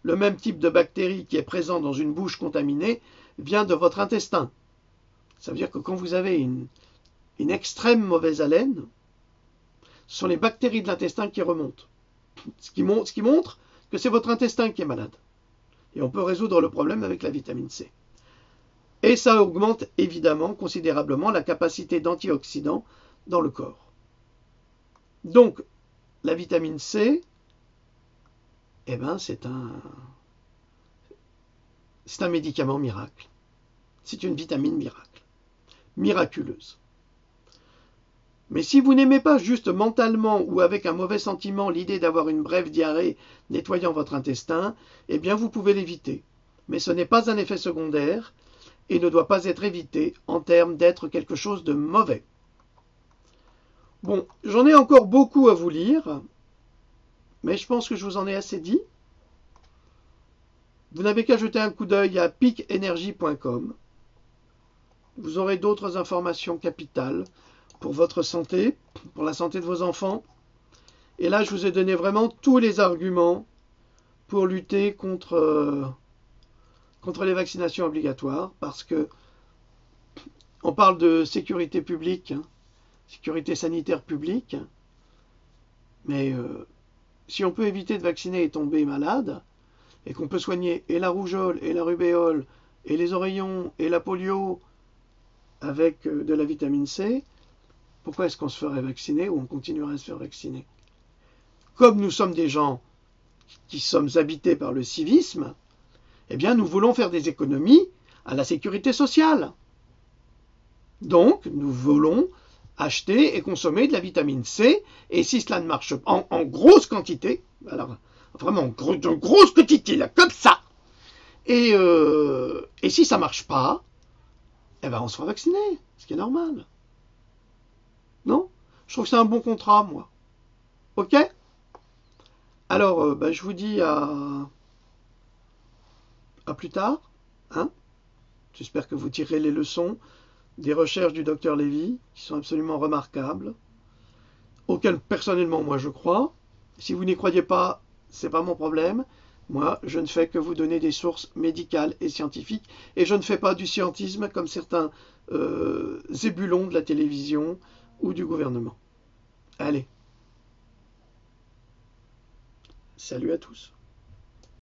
Le même type de bactérie qui est présent dans une bouche contaminée vient de votre intestin. Ça veut dire que quand vous avez une extrême mauvaise haleine, ce sont les bactéries de l'intestin qui remontent. Ce qui montre que c'est votre intestin qui est malade. Et on peut résoudre le problème avec la vitamine C. Et ça augmente évidemment considérablement la capacité d'antioxydants dans le corps. Donc, la vitamine C, c'est un médicament miracle. C'est une vitamine miracle. Miraculeuse. Mais si vous n'aimez pas juste mentalement ou avec un mauvais sentiment l'idée d'avoir une brève diarrhée nettoyant votre intestin, vous pouvez l'éviter. Mais ce n'est pas un effet secondaire et ne doit pas être évité en termes d'être quelque chose de mauvais. Bon, j'en ai encore beaucoup à vous lire, mais je pense que je vous en ai assez dit. Vous n'avez qu'à jeter un coup d'œil à peakenergy.com. Vous aurez d'autres informations capitales pour votre santé, pour la santé de vos enfants. Et là, je vous ai donné vraiment tous les arguments pour lutter contre les vaccinations obligatoires, parce que on parle de sécurité publique, sécurité sanitaire publique, mais si on peut éviter de vacciner et tomber malade, et qu'on peut soigner et la rougeole, et la rubéole, et les oreillons, et la polio avec de la vitamine C, pourquoi est-ce qu'on se ferait vacciner ou on continuerait à se faire vacciner? Comme nous sommes des gens qui sommes habités par le civisme, eh bien nous voulons faire des économies à la sécurité sociale. Donc nous voulons acheter et consommer de la vitamine C, et si cela ne marche pas en grosse quantité, alors vraiment en grosse quantité, là, comme ça, et si ça ne marche pas, eh ben on se fera vacciner, ce qui est normal. Non? Je trouve que c'est un bon contrat, moi. Ok? Alors, je vous dis à plus tard. Hein? J'espère que vous tirerez les leçons des recherches du docteur Lévy, qui sont absolument remarquables, auxquelles personnellement, moi, je crois. Si vous n'y croyez pas, c'est pas mon problème. Moi, je ne fais que vous donner des sources médicales et scientifiques, et je ne fais pas du scientisme comme certains zébulons de la télévision ou du gouvernement. Allez, salut à tous.